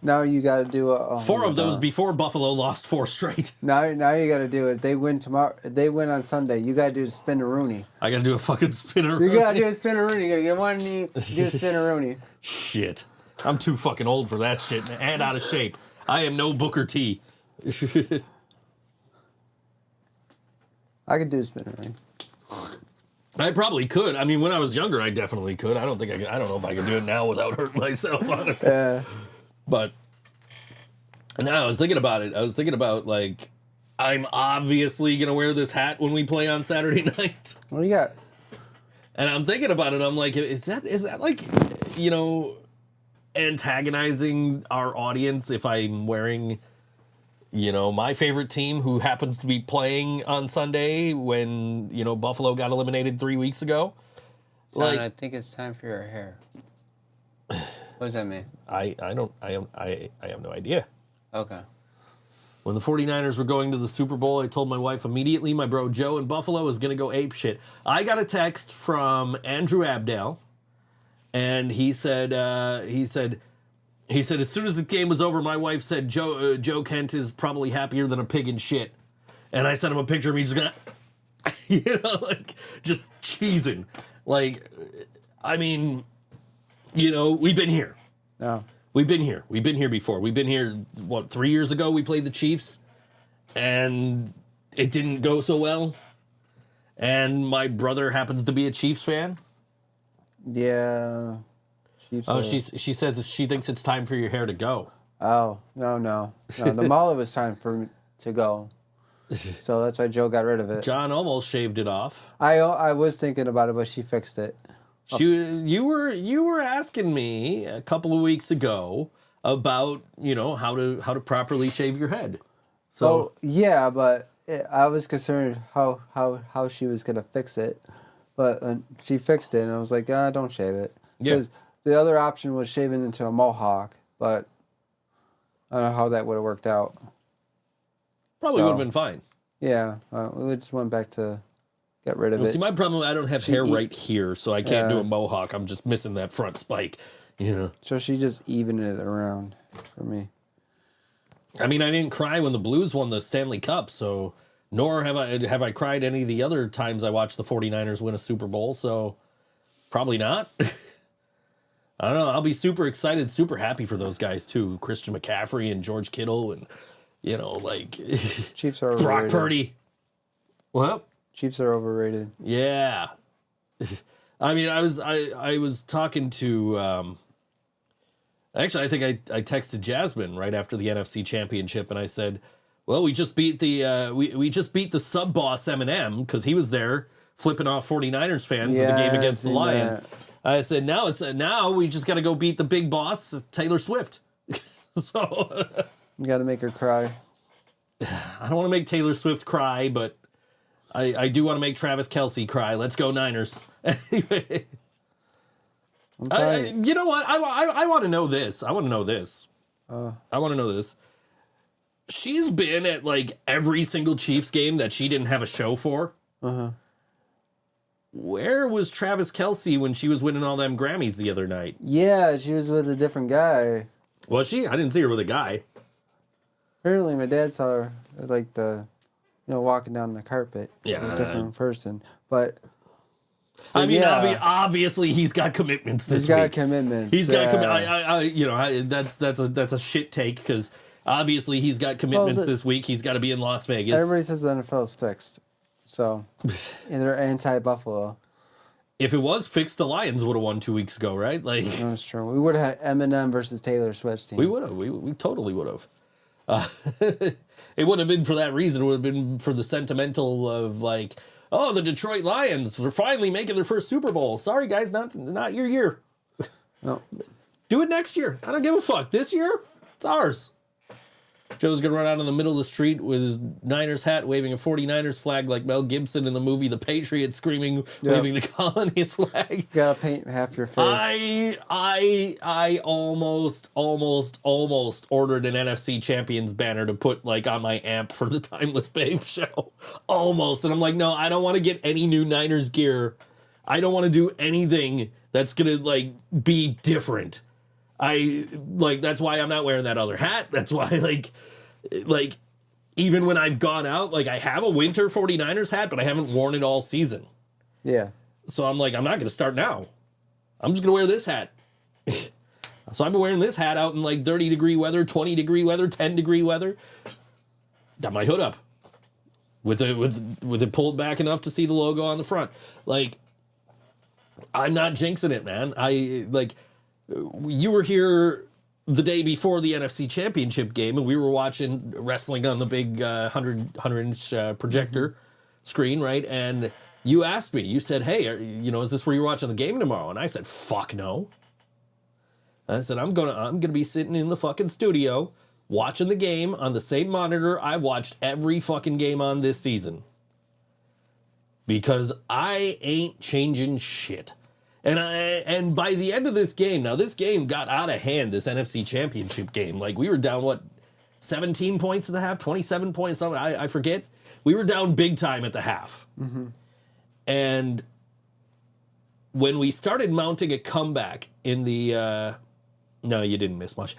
Now you got to do a... Four of those before Buffalo lost 4 straight. Now you got to do it. They win tomorrow. They win on Sunday. You got to do the spin-a-rooney. I got to do a fucking spinner. You got to do a spin-a-rooney. You got to get one knee, do a spin-a-rooney. Shit. I'm too fucking old for that shit and out of shape. I am no Booker T. I could do a spin-a-rooney. I probably could. I mean, when I was younger, I definitely could. I don't know if I can do it now without hurting myself, honestly. Yeah. But now I was thinking about it. I was thinking about, like, I'm obviously going to wear this hat when we play on Saturday night. What do you got? And I'm thinking about it. I'm like, is that like, you know, antagonizing our audience if I'm wearing, you know, my favorite team who happens to be playing on Sunday when, you know, Buffalo got eliminated 3 weeks ago? John, Like, I think it's time for your hair. What does that mean? I have no idea. Okay. When the 49ers were going to the Super Bowl, I told my wife immediately my bro Joe in Buffalo is going to go ape shit. I got a text from Andrew Abdel, and he said, as soon as the game was over, my wife said, Joe Kent is probably happier than a pig in shit. And I sent him a picture of me just going, you know, like, just cheesing. Like, I mean, you know, we've been here. No. We've been here. We've been here before. We've been here, 3 years ago we played the Chiefs, and it didn't go so well. And my brother happens to be a Chiefs fan. Yeah. Oh, she says she thinks it's time for your hair to go. Oh, no. The mullet was time for me to go. So that's why Joe got rid of it. John almost shaved it off. I was thinking about it, but she fixed it. You were asking me a couple of weeks ago about, you know, how to properly shave your head. So Oh, yeah, but I was concerned how she was gonna fix it, but she fixed it, and I was like, don't shave it. Yeah. 'Cause the other option was shaving into a mohawk, but I don't know how that would have worked out. probably would have been fine. Yeah, we just went back to get rid of Well, it. see, my problem, I don't have hair right here, so I can't do a mohawk. I'm just missing that front spike, you know. So she just evened it around for me. I mean, I didn't cry when the Blues won the Stanley Cup, so nor have I cried any of the other times I watched the 49ers win a Super Bowl, so probably not. I don't know. I'll be super excited, super happy for those guys too. Christian McCaffrey and George Kittle and, you know, like Chiefs are overrated. Brock Purdy. What? Chiefs are overrated. Yeah. I mean, I was talking to actually I think I texted Jasmine right after the NFC Championship, and I said, well, we just beat the we just beat the sub boss Eminem because he was there flipping off 49ers fans in the game against the Lions. I said, now we just got to go beat the big boss, Taylor Swift. So You got to make her cry. I don't want to make Taylor Swift cry, but I do want to make Travis Kelce cry. Let's go Niners. Anyway. You know what? I want to know this. I want to know this. She's been at like every single Chiefs game that she didn't have a show for. Where was Travis Kelce when she was winning all them Grammys the other night? Yeah, she was with a different guy. Was she? I didn't see her with a guy. Apparently, my dad saw her like walking down the carpet. Yeah, with a different person. But I mean, obviously he's got commitments this week. He's got commitments. He's got commitments. That's a shit take because obviously he's got commitments this week. He's got to be in Las Vegas. Everybody says the NFL is fixed, so and they're anti-Buffalo. If it was fixed, the Lions would have won 2 weeks ago, right? Like that's true. We would have had Eminem versus Taylor Swift's team. We would have. We totally would have. It wouldn't have been for that reason. It would have been for the sentimental of like, oh, the Detroit Lions are finally making their first Super Bowl. Sorry, guys, not your year. No. Do it next year. I don't give a fuck. This year, it's ours. Joe's going to run out in the middle of the street with his Niners hat, waving a 49ers flag like Mel Gibson in the movie The Patriot, screaming, waving the Colonies flag. You got to paint half your face. I almost ordered an NFC Champions banner to put like on my amp for the Timeless Babe show. Almost. And I'm like, no, I don't want to get any new Niners gear. I don't want to do anything that's going to like be different. That's why I'm not wearing that other hat. That's why like even when I've gone out, like I have a winter 49ers hat, but I haven't worn it all season. Yeah. So I'm like, I'm not going to start now. I'm just going to wear this hat. So I've been wearing this hat out in like 30-degree weather, 20-degree weather, 10-degree weather. Got my hood up with it pulled back enough to see the logo on the front. Like, I'm not jinxing it, man. You were here the day before the NFC Championship game, and we were watching wrestling on the big 100-inch projector screen, right? And you asked me, you said, hey, is this where you're watching the game tomorrow? And I said, fuck no. I said, I'm gonna be sitting in the fucking studio watching the game on the same monitor I've watched every fucking game on this season. Because I ain't changing shit. And by the end of this game, now this game got out of hand, this NFC Championship game. Like we were down, 17 points at the half, 27 points, something, I forget. We were down big time at the half. Mm-hmm. And when we started mounting a comeback in the, no, you didn't miss much.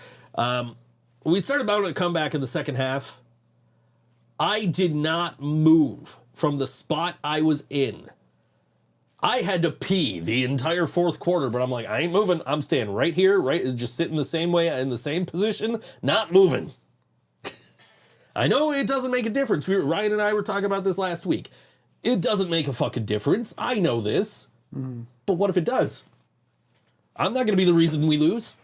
We started mounting a comeback in the second half. I did not move from the spot I was in. I had to pee the entire fourth quarter, but I'm like, I ain't moving. I'm staying right here, right? Just sitting the same way, in the same position, not moving. I know it doesn't make a difference. Ryan and I were talking about this last week. It doesn't make a fucking difference. I know this. Mm. But what if it does? I'm not going to be the reason we lose.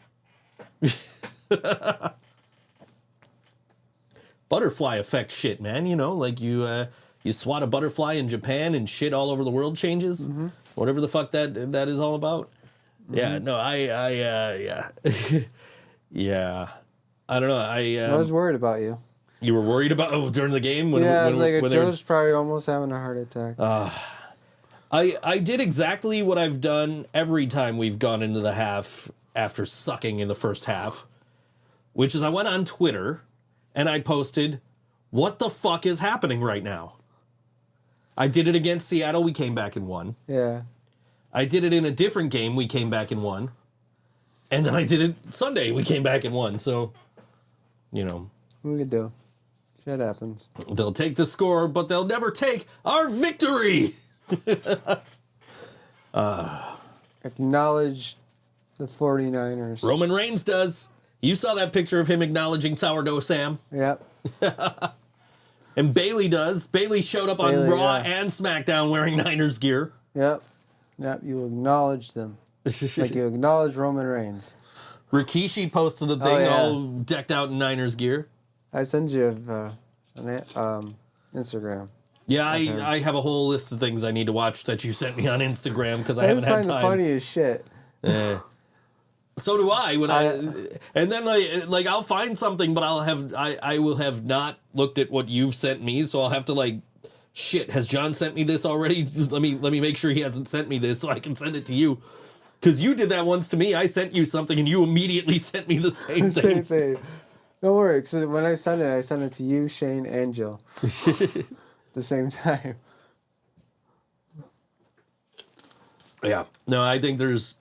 Butterfly effect shit, man. You swat a butterfly in Japan and shit all over the world changes. Mm-hmm. Whatever the fuck that is all about. Mm-hmm. Yeah, no, yeah. Yeah. I don't know. I was worried about you. You were worried about during the game? I was like, Joe's probably almost having a heart attack. I did exactly what I've done every time we've gone into the half after sucking in the first half, which is I went on Twitter and I posted, what the fuck is happening right now? I did it against Seattle. We came back and won. Yeah. I did it in a different game. We came back and won. And then I did it Sunday. We came back and won. So, What we could do. Shit happens. They'll take the score, but they'll never take our victory. Acknowledge the 49ers. Roman Reigns does. You saw that picture of him acknowledging Sourdough Sam. Yep. And Bailey does. Bailey showed up on Raw and SmackDown wearing Niners gear. Yep. You acknowledge them. Like you acknowledge Roman Reigns. Rikishi posted a thing all decked out in Niners gear. I send you an Instagram. Yeah, I have a whole list of things I need to watch that you sent me on Instagram because I haven't had time. I find it funny as shit. So do I. And then I'll find something, but I will have not looked at what you've sent me, so I'll have to shit, has John sent me this already? Let me make sure he hasn't sent me this so I can send it to you. Because you did that once to me. I sent you something and you immediately sent me the same thing. Same thing. Don't worry, because when I send it to you, Shane, and Jill. The same time. Yeah. No, I think there's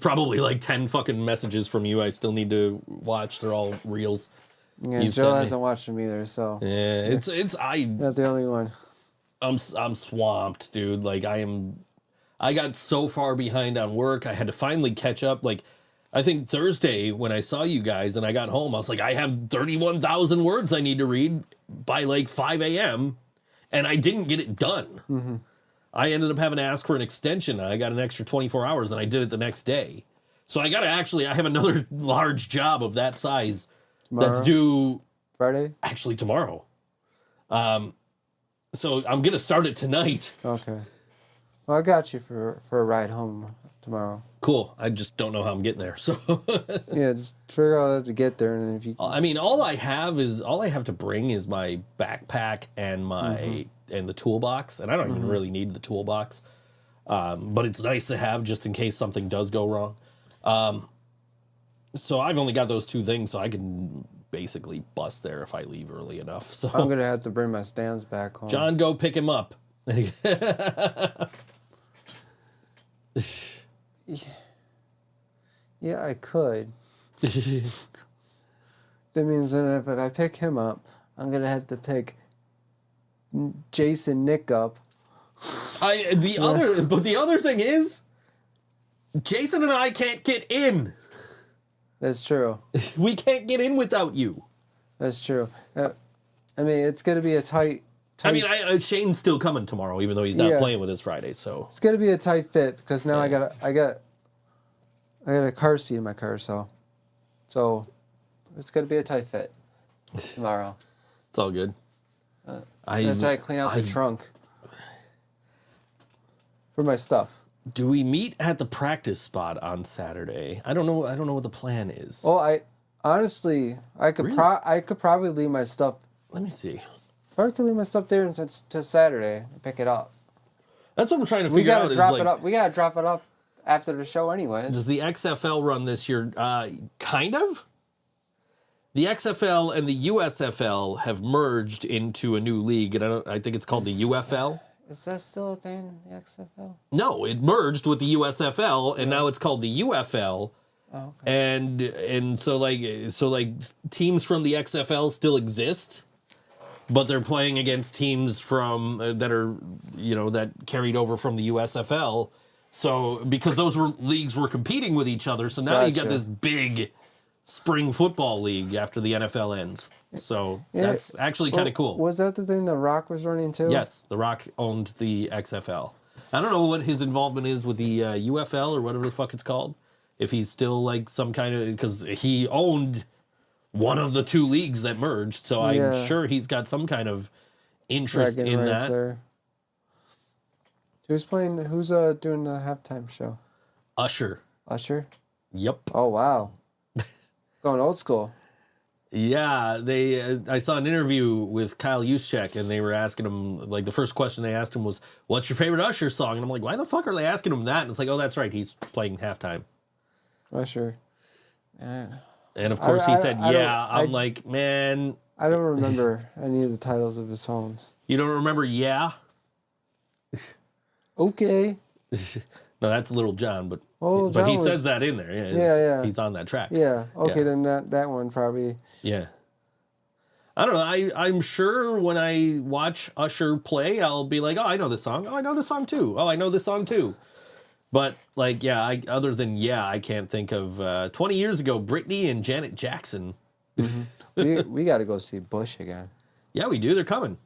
probably like 10 fucking messages from you I still need to watch. They're all reels. Yeah, Jill hasn't watched them either, so. Yeah, it's not the only one. I'm swamped, dude. Like I got so far behind on work. I had to finally catch up. Like, I think Thursday when I saw you guys and I got home, I was like, I have 31,000 words I need to read by like 5 a.m. and I didn't get it done. Mm-hmm. I ended up having to ask for an extension. I got an extra 24 hours and I did it the next day. So I have another large job of that size tomorrow? That's due Friday? Actually tomorrow. So I'm going to start it tonight. Okay. Well, I got you for a ride home tomorrow. Cool. I just don't know how I'm getting there. So yeah, just figure out how to get there, and if you. I mean, all I have to bring is my backpack and my and the toolbox, and I don't even really need the toolbox. But it's nice to have just in case something does go wrong. So I've only got those two things, so I can basically bust there if I leave early enough. So I'm gonna have to bring my stands back home. John, go pick him up. Yeah, I could. That means that if I pick him up, I'm gonna have to pick Nick up. The other thing is, Jason and I can't get in. That's true. We can't get in without you. That's true. I mean, it's gonna be a tight. I mean, Shane's still coming tomorrow, even though he's not playing with us Friday. So it's gonna be a tight fit because now I got a car seat in my car, so it's gonna be a tight fit tomorrow. It's all good. That's why I clean out the trunk for my stuff. Do we meet at the practice spot on Saturday? I don't know what the plan is. Well, I could probably leave my stuff. Let me see. Or I could leave my stuff there until Saturday and pick it up. That's what I'm trying to figure out. We gotta drop it up after the show anyway. Does the XFL run this year? Kind of. The XFL and the USFL have merged into a new league, and I think it's called the UFL. Is that still a thing, the XFL? No, it merged with the USFL, and now it's called the UFL. Oh, okay. And so teams from the XFL still exist, but they're playing against teams from that carried over from the USFL. So because those leagues were competing with each other, so now you got this big spring football league after the NFL ends. So that's actually kind of cool. Was that the thing The Rock was running too? Yes, The Rock owned the XFL. I don't know what his involvement is with the UFL or whatever the fuck it's called. If he's still like some kind of, because he owned one of the two leagues that merged, so I'm sure he's got some kind of interest in that. There. Who's doing the halftime show? Usher. Usher? Yep. Oh, wow. Going old school. Yeah, I saw an interview with Kyle Juszczyk, and they were asking him, like, the first question they asked him was, what's your favorite Usher song? And I'm like, why the fuck are they asking him that? And it's like, oh, that's right, he's playing halftime. Usher. And of course he said, yeah. I'm like, man. I don't remember any of the titles of his songs. You don't remember Yeah? Okay. No, that's Little John, but he says that in there. Yeah. He's on that track. Yeah. Okay, then that one probably. Yeah. I don't know. I'm sure when I watch Usher play, I'll be like, oh, I know this song. Oh, I know this song too. Oh, I know this song too. But like, other than I can't think of 20 years ago, Britney and Janet Jackson. Mm-hmm. we got to go see Bush again. Yeah, we do. They're coming.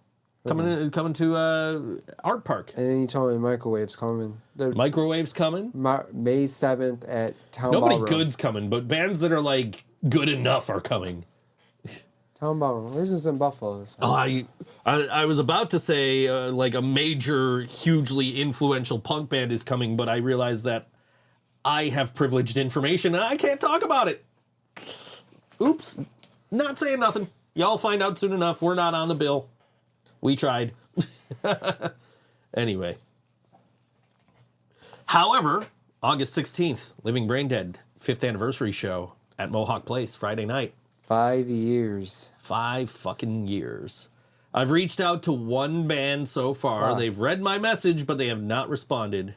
Coming to Art Park. And then you told me Microwave's coming. Microwave's coming? May 7th at Town Ballroom. Nobody good's coming, but bands that are like good enough are coming. Town Ballroom. This is in Buffalo. So. Oh, I was about to say like a major, hugely influential punk band is coming, but I realized that I have privileged information and I can't talk about it. Oops. Not saying nothing. Y'all find out soon enough. We're not on the bill. We tried. Anyway. However, August 16th, Living Brain Dead, 5th anniversary show at Mohawk Place, Friday night. 5 years. 5 fucking years. I've reached out to one band so far. Wow. They've read my message, but they have not responded.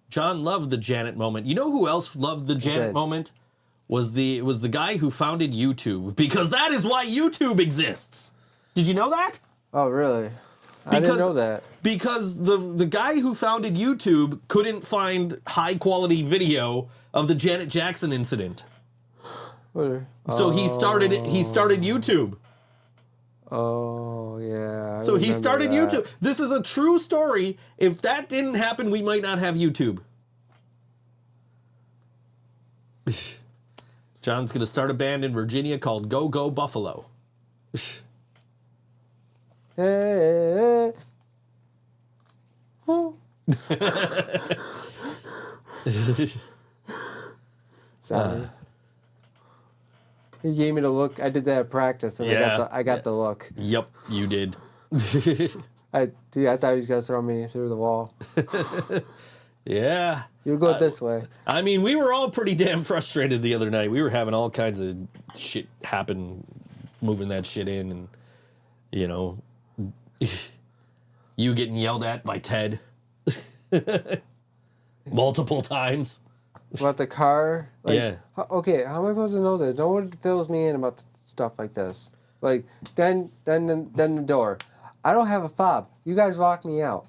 John loved the Janet moment. You know who else loved the Janet moment? Was the guy who founded YouTube, because that is why YouTube exists. Did you know that? Oh, really? I didn't know that. Because the guy who founded YouTube couldn't find high quality video of the Janet Jackson incident. So he started YouTube. Oh, yeah. So he started YouTube. This is a true story. If that didn't happen, we might not have YouTube. John's going to start a band in Virginia called Go Go Buffalo. Hey. Sorry. He gave me the look. I did that at practice, and I got the look. Yep, you did. I thought he was gonna throw me through the wall. Yeah. You go this way. I mean, we were all pretty damn frustrated the other night. We were having all kinds of shit happen, moving that shit in, and you getting yelled at by Ted multiple times. About the car? Like, yeah. Okay, how am I supposed to know this? No one fills me in about stuff like this. Like, then the door. I don't have a fob. You guys locked me out.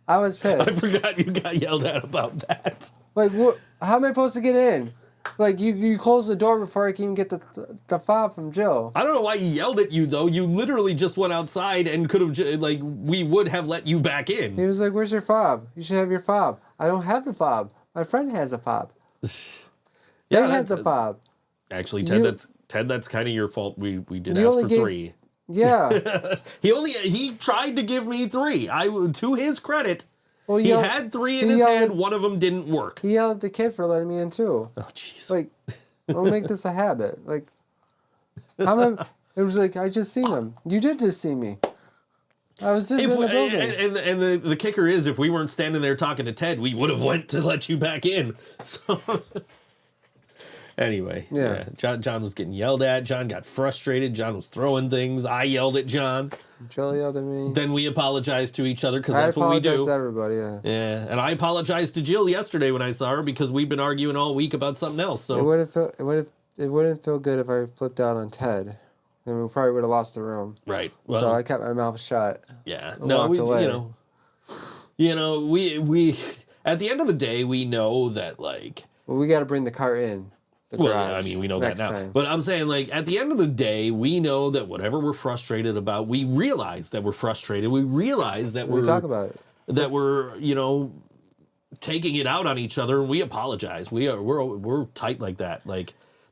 I was pissed. I forgot you got yelled at about that. Like, how am I supposed to get in? Like, you closed the door before I can even get the fob from Jill. I don't know why he yelled at you, though. You literally just went outside and could have, we would have let you back in. He was like, where's your fob? You should have your fob. I don't have the fob. My friend has a fob. Yeah, They had the fob. Actually, Ted, that's kind of your fault. We did ask for 3. Yeah. He tried to give me 3. To his credit, Well, he had 3 in his hand. One of them didn't work. He yelled at the kid for letting me in too. Oh, jeez. Like, I'll make this a habit. Like, it was like, I just seen him. You did just see me. I was just in the building. And the kicker is, if we weren't standing there talking to Ted, we would have went to let you back in. So anyway, yeah. John was getting yelled at. John got frustrated. John was throwing things. I yelled at John. Jill yelled at me. Then we apologized to each other because that's what we do. I apologize to everybody, yeah. Yeah, and I apologized to Jill yesterday when I saw her because we've been arguing all week about something else. So it wouldn't feel good if I flipped out on Ted. And we probably would have lost the room. Right. Well, so I kept my mouth shut. Yeah. No, we at the end of the day, we know that Well, we got to bring the car in. Well, I mean, we know that now. Time. But I'm saying, at the end of the day, we know that whatever we're frustrated about, we realize that we're frustrated. We realize that we talk about it. That we're, taking it out on each other, and we apologize. We're tight like that.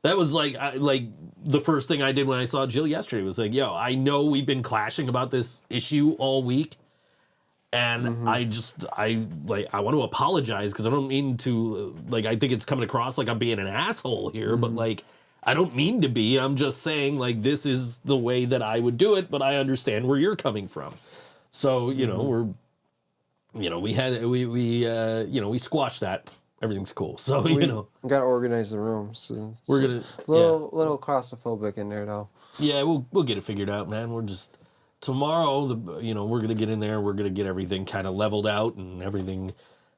That was the first thing I did when I saw Jill yesterday was yo, I know we've been clashing about this issue all week, and I want to apologize because I don't mean to I think it's coming across like I'm being an asshole here, but I don't mean to be. I'm just saying this is the way that I would do it, but I understand where you're coming from. So we squashed that. Everything's cool. So we gotta organize the room. So we're gonna little claustrophobic in there though. Yeah, we'll get it figured out, man. We're just tomorrow. We're gonna get in there. We're gonna get everything kind of leveled out and everything.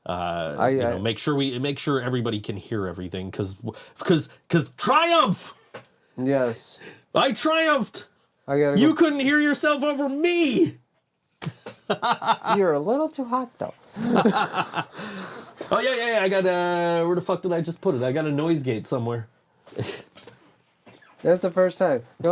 Make sure everybody can hear everything because triumph. Yes, I triumphed. You couldn't hear yourself over me. You're a little too hot though. Oh yeah. I got where the fuck did I just put it? I got a noise gate somewhere. That's the first time. The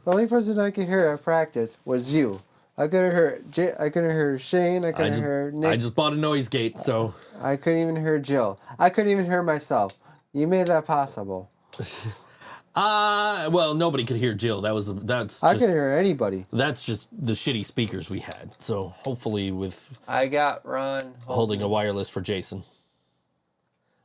only person I could hear at practice was you. I couldn't hear Shane. I couldn't hear Nick. I just bought a noise gate, so I couldn't even hear Jill. I couldn't even hear myself. You made that possible. Well, nobody could hear Jill. I couldn't hear anybody. That's just the shitty speakers we had. So hopefully with I got Ron holding a wireless for Jason.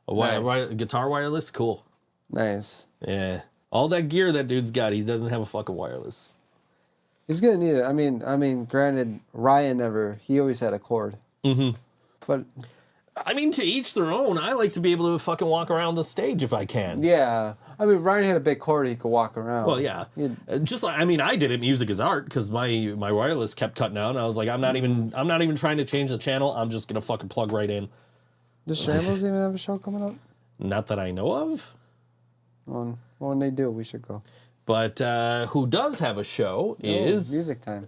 Guitar wireless? Cool. Nice. Yeah. All that gear that dude's got, he doesn't have a fucking wireless. He's gonna need it. I mean, granted, Ryan he always had a cord. Mm-hmm. But I mean, to each their own. I like to be able to fucking walk around the stage if I can. yeah, I mean, Ryan had a big cord he could walk around. Well, yeah. Just like, I mean, I did it. Music is art because my wireless kept cutting out. And I was like, I'm not even trying to change the channel. I'm just gonna fucking plug right in. Does Shambles even have a show coming up? Not that I know of. Well, when they do, we should go. But who does have a show is music time.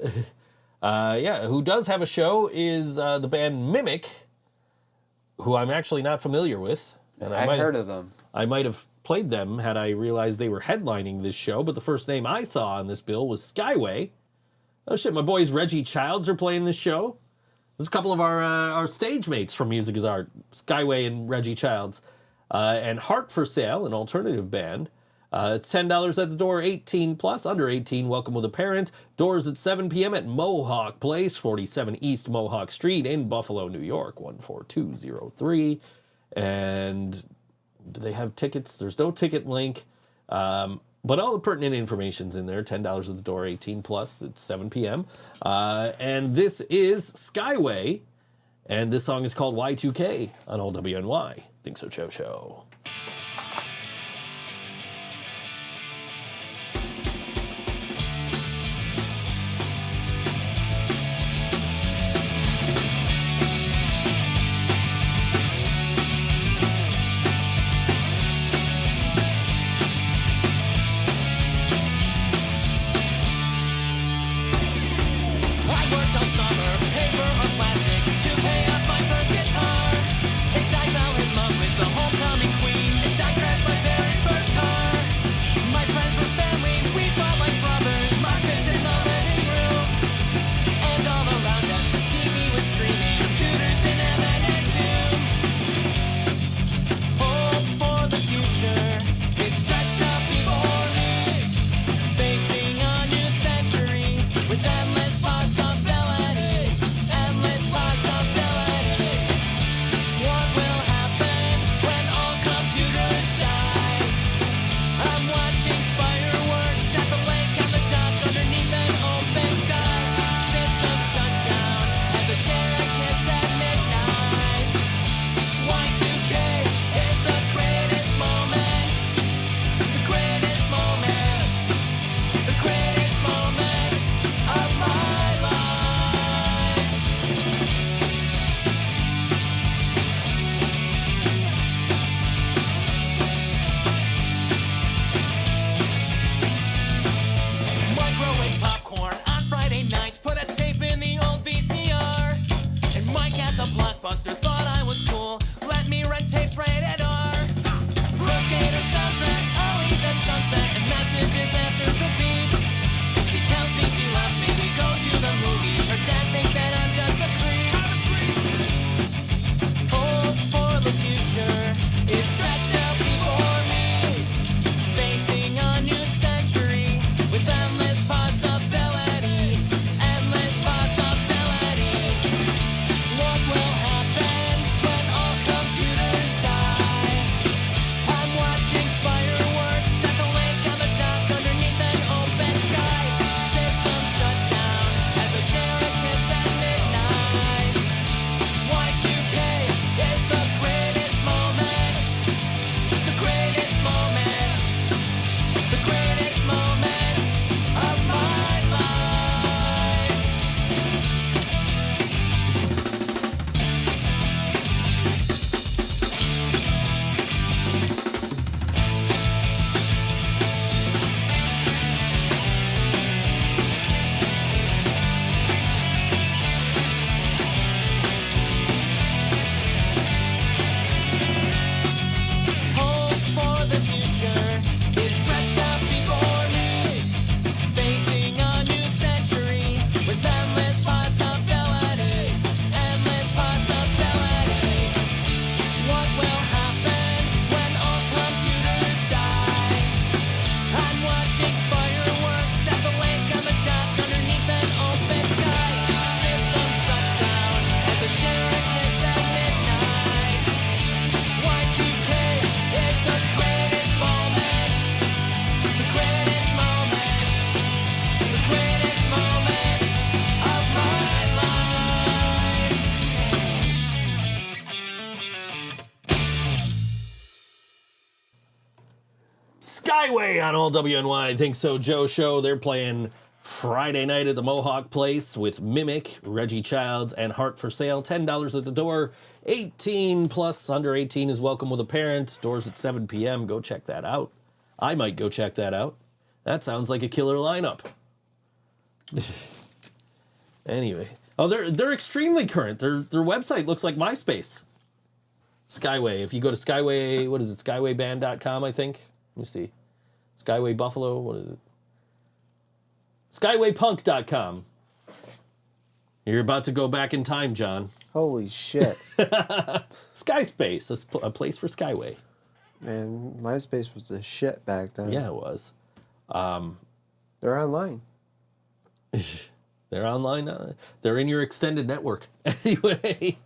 Who does have a show is the band Mimic, who I'm actually not familiar with. And I've heard of them. I might have played them had I realized they were headlining this show, but the first name I saw on this bill was Skyway. Oh shit, my boys Reggie Childs are playing this show. There's a couple of our stage mates from Music is Art, Skyway and Reggie Childs. And Heart for Sale, an alternative band. It's $10 at the door, 18 plus, under 18, welcome with a parent. Doors at 7 p.m. at Mohawk Place, 47 East Mohawk Street in Buffalo, New York, 14203. And do they have tickets? There's no ticket link. But all the pertinent information's in there. $10 at the door, 18 plus, it's 7 p.m. And this is Skyway. And this song is called Y2K on OWNY. ThinkSoJoE Show. Underneath Skyway on all WNY. Think So Joe show. They're playing Friday night at the Mohawk Place with Mimic, Reggie Childs, and Heart for Sale. $10 at the door. 18 plus, under 18 is welcome with a parent. Doors at 7 p.m. Go check that out. I might go check that out. That sounds like a killer lineup. Anyway. Oh, they're extremely current. Their website looks like MySpace. Skyway. If you go to Skyway, what is it? Skywayband.com, I think. Let me see. Skyway Buffalo, what is it? Skywaypunk.com. You're about to go back in time, John. Holy shit. Skyspace, a place for Skyway. Man, MySpace was the shit back then. Yeah, it was. They're online. They're online. They're in your extended network. Anyway,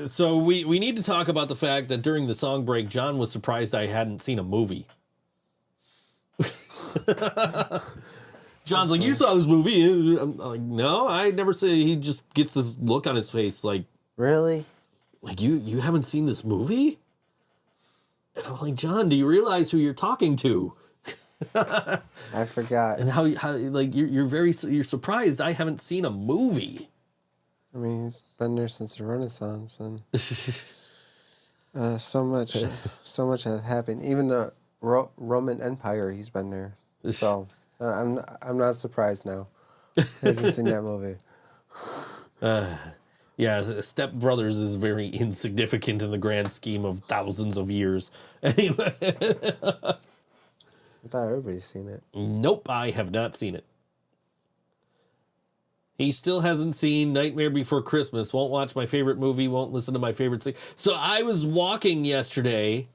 so we need to talk about the fact that during the song break, John was surprised I hadn't seen a movie. John's like, you saw this movie? I'm like, no, I never said. He just gets this look on his face like, really? Like, you haven't seen this movie? And I'm like, John, do you realize who you're talking to? I forgot. And how like you're surprised I haven't seen a movie. I mean, he's been there since the Renaissance, and so much has happened. Even the Roman Empire, he's been there. So I'm not surprised now. He hasn't seen that movie. Yeah, Step Brothers is very insignificant in the grand scheme of thousands of years. Anyway. I thought everybody's seen it. Nope, I have not seen it. He still hasn't seen Nightmare Before Christmas, won't watch my favorite movie, won't listen to my favorite sing. So I was walking yesterday,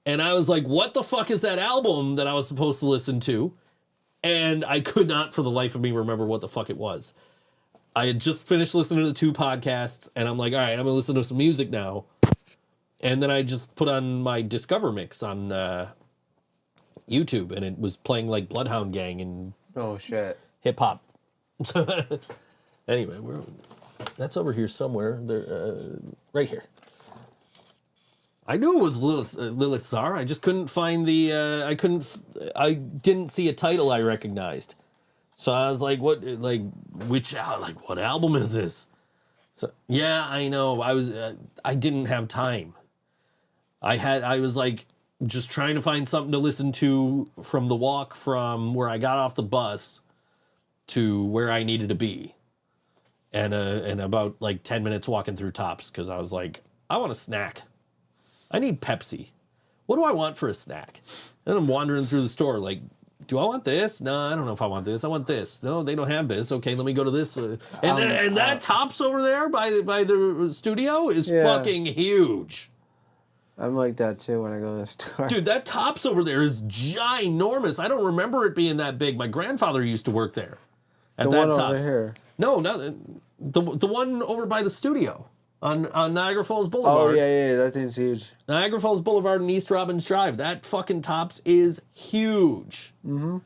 and I was like, what the fuck is that album that I was supposed to listen to? And I could not for the life of me remember what the fuck it was. I had just finished listening to the 2 podcasts, and I'm like, all right, I'm going to listen to some music now. And then I just put on my Discover mix on YouTube, and it was playing like Bloodhound Gang and Oh, shit. hip-hop. Anyway, that's over here somewhere. There, right here. I knew it was Lilith Czar. I just couldn't find the... I didn't see a title I recognized. So I was like, what album is this? So, yeah, I know. I didn't have time. I was like just trying to find something to listen to from the walk from where I got off the bus to where I needed to be. And about like 10 minutes walking through Tops because I was like, I want a snack. I need Pepsi. What do I want for a snack? And I'm wandering through the store like, do I want this? No, I don't know if I want this. I want this. No, they don't have this. Okay, let me go to this. And that Tops over there by the studio is fucking huge. I'm like that too when I go to the store. Dude, that Tops over there is ginormous. I don't remember it being that big. My grandfather used to work there. At the that one Tops. over here. No, the one over by the studio on Niagara Falls Boulevard. Oh yeah, that thing's huge. Niagara Falls Boulevard and East Robbins Drive. That fucking Tops is huge. Mm-hmm.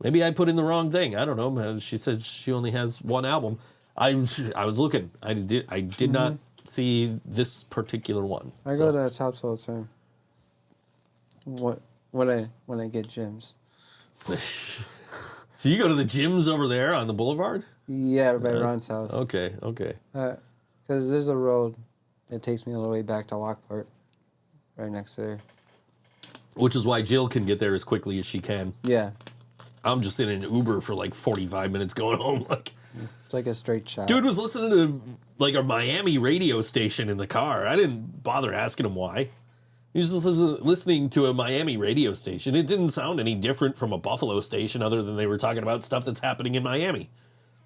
Maybe I put in the wrong thing. I don't know. She said she only has one album. I was looking. I did not see this particular one. I go to Tops all the time. When I get gyms. So you go to the gyms over there on the boulevard? Yeah, by Ron's house. Okay. Because there's a road that takes me all the way back to Lockport, right next to there. Which is why Jill can get there as quickly as she can. Yeah. I'm just in an Uber for like 45 minutes going home. Like, it's like a straight shot. dude was listening to like a Miami radio station in the car. I didn't bother asking him why. He was just listening to a Miami radio station. It didn't sound any different from a Buffalo station other than they were talking about stuff that's happening in Miami.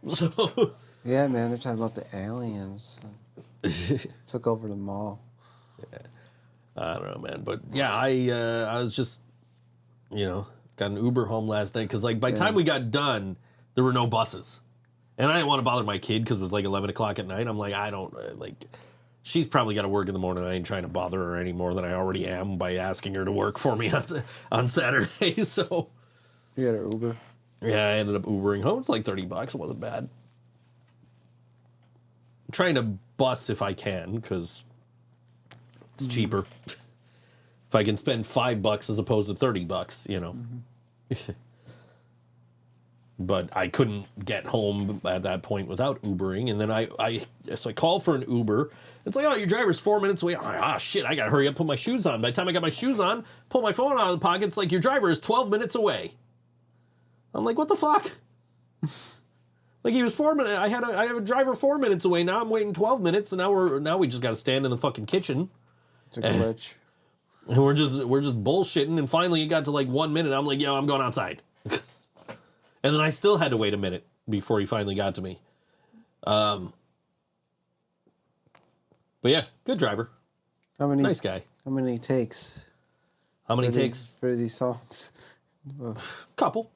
So yeah, man, they're talking about the aliens. Took over the mall. Yeah. I don't know, man. But yeah, I was just, got an Uber home last night because like by the time we got done, there were no buses. And I didn't want to bother my kid because it was like 11 o'clock at night. I'm like, I don't, she's probably got to work in the morning. I ain't trying to bother her any more than I already am by asking her to work for me on Saturday. So you got an Uber? Yeah, I ended up Ubering home. It's like $30. It wasn't bad. I'm trying to bus if I can because it's cheaper. If If I can spend $5 as opposed to $30, you know. But I couldn't get home at that point without Ubering. And then so I call for an Uber. It's like, oh, your driver's 4 minutes away. Shit, I got to hurry up, put my shoes on. By the time I got my shoes on, pull my phone out of the pocket, it's like, your driver is 12 minutes away. I'm like, what the fuck? Like, he was 4 minutes. I have a driver 4 minutes away. Now I'm waiting 12 minutes, and now we just got to stand in the fucking kitchen. It's a glitch. And we're just bullshitting. And finally, it got to like 1 minute. I'm like, yo, I'm going outside. And then I still had to wait a minute before he finally got to me. But yeah, good driver. Nice guy. How many takes? How many takes for these songs? Couple.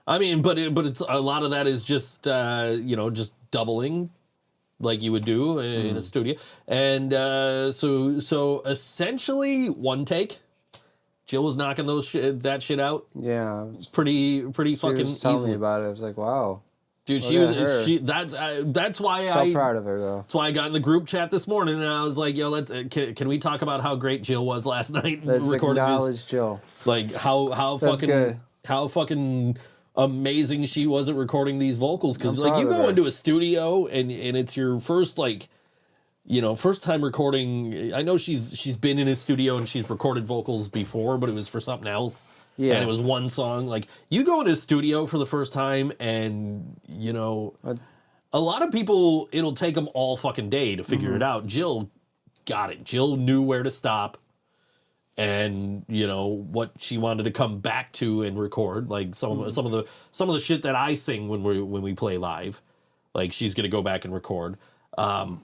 I mean, but it's a lot of that is just just doubling, like you would do in a studio, and so essentially one take. Jill was knocking that shit out. Yeah, pretty fucking. She was telling easily. me about it. I was like, wow. Dude, that's why so proud of her though. That's why I got in the group chat this morning and I was like, yo, can we talk about how great Jill was last night? Let's acknowledge Jill. Like how fucking amazing she was at recording these vocals, because like you go into a studio and it's your first first time recording. I know she's been in a studio and she's recorded vocals before, but it was for something else. Yeah. And it was one song. Like, you go into a studio for the first time and, a lot of people, it'll take them all fucking day to figure it out. Jill got it. Jill knew where to stop and, what she wanted to come back to and record. Like some of the shit that I sing when we play live, like she's going to go back and record. And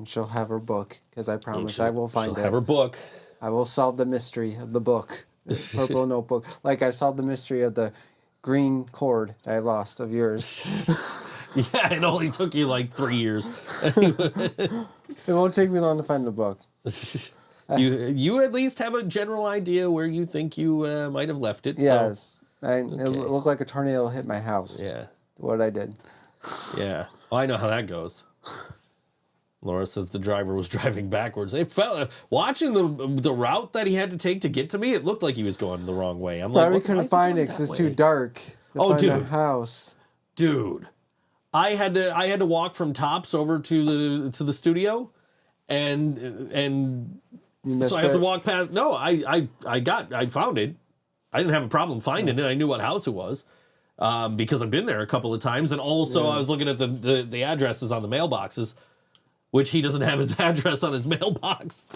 she'll have her book, because I promise I will find it. She'll have her book. I will solve the mystery of the book. The purple notebook. Like I solved the mystery of the green cord I lost of yours. Yeah, it only took you like 3 years. It won't take me long to find the book. You at least have a general idea where you think you might have left it. Yes. It looked like a tornado hit my house. Yeah. What I did. Yeah. Well, I know how that goes. Laura says the driver was driving backwards. It felt, watching the route that he had to take to get to me, it looked like he was going the wrong way. I'm probably couldn't find it because it's too dark. Oh, dude, the house, dude, I had to walk from Tops over to the studio, and so I have to walk past. No, I found it. I didn't have a problem finding it. I knew what house it was. Because I've been there a couple of times, and also I was looking at the addresses on the mailboxes, which he doesn't have his address on his mailbox.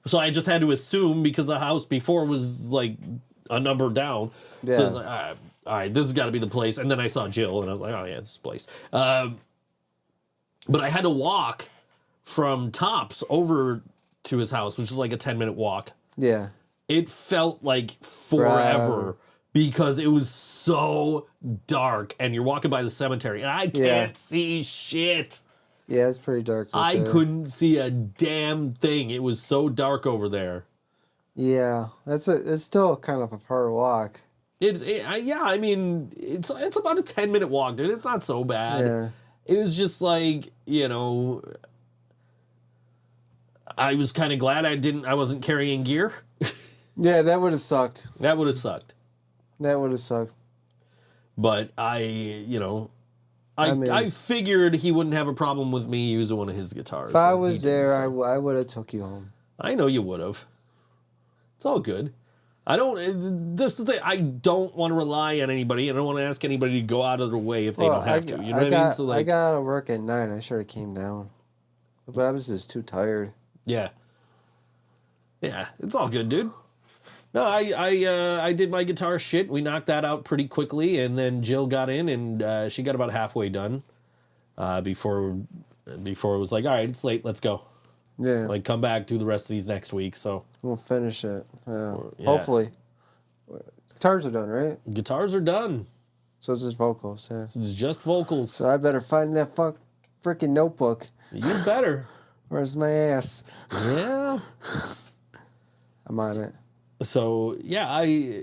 So I just had to assume, because the house before was like a number down. Yeah. So I was like, all right, this has got to be the place. And then I saw Jill, and I was like, oh yeah, it's this place. But I had to walk from Tops over to his house, which is like a 10-minute walk. Yeah. It felt like forever. Because it was so dark, and you're walking by the cemetery, and I can't see shit. Yeah, it's pretty dark. I couldn't see a damn thing. It was so dark over there. Yeah, it's still kind of a far walk. I mean, it's about a 10-minute walk, dude. It's not so bad. Yeah. It was just like, I was kind of glad I wasn't carrying gear. Yeah, that would have sucked. That would have sucked. But I figured he wouldn't have a problem with me using one of his guitars. If I was there, I would have took you home. I know you would have. It's all good. This is the thing. I don't want to rely on anybody. I don't want to ask anybody to go out of their way if they don't have to. You know what I mean? So I got out of work at 9. I should have came down. But I was just too tired. Yeah. Yeah, it's all good, dude. No, I did my guitar shit. We knocked that out pretty quickly, and then Jill got in, and she got about halfway done before it was like, all right, it's late, let's go. Yeah. Like, come back, do the rest of these next week. So we'll finish it. Yeah. Hopefully. Guitars are done, right? Guitars are done. So it's just vocals. Yeah. It's just vocals. So I better find that freaking notebook. You better. Where's my ass? Yeah. I'm on it. So I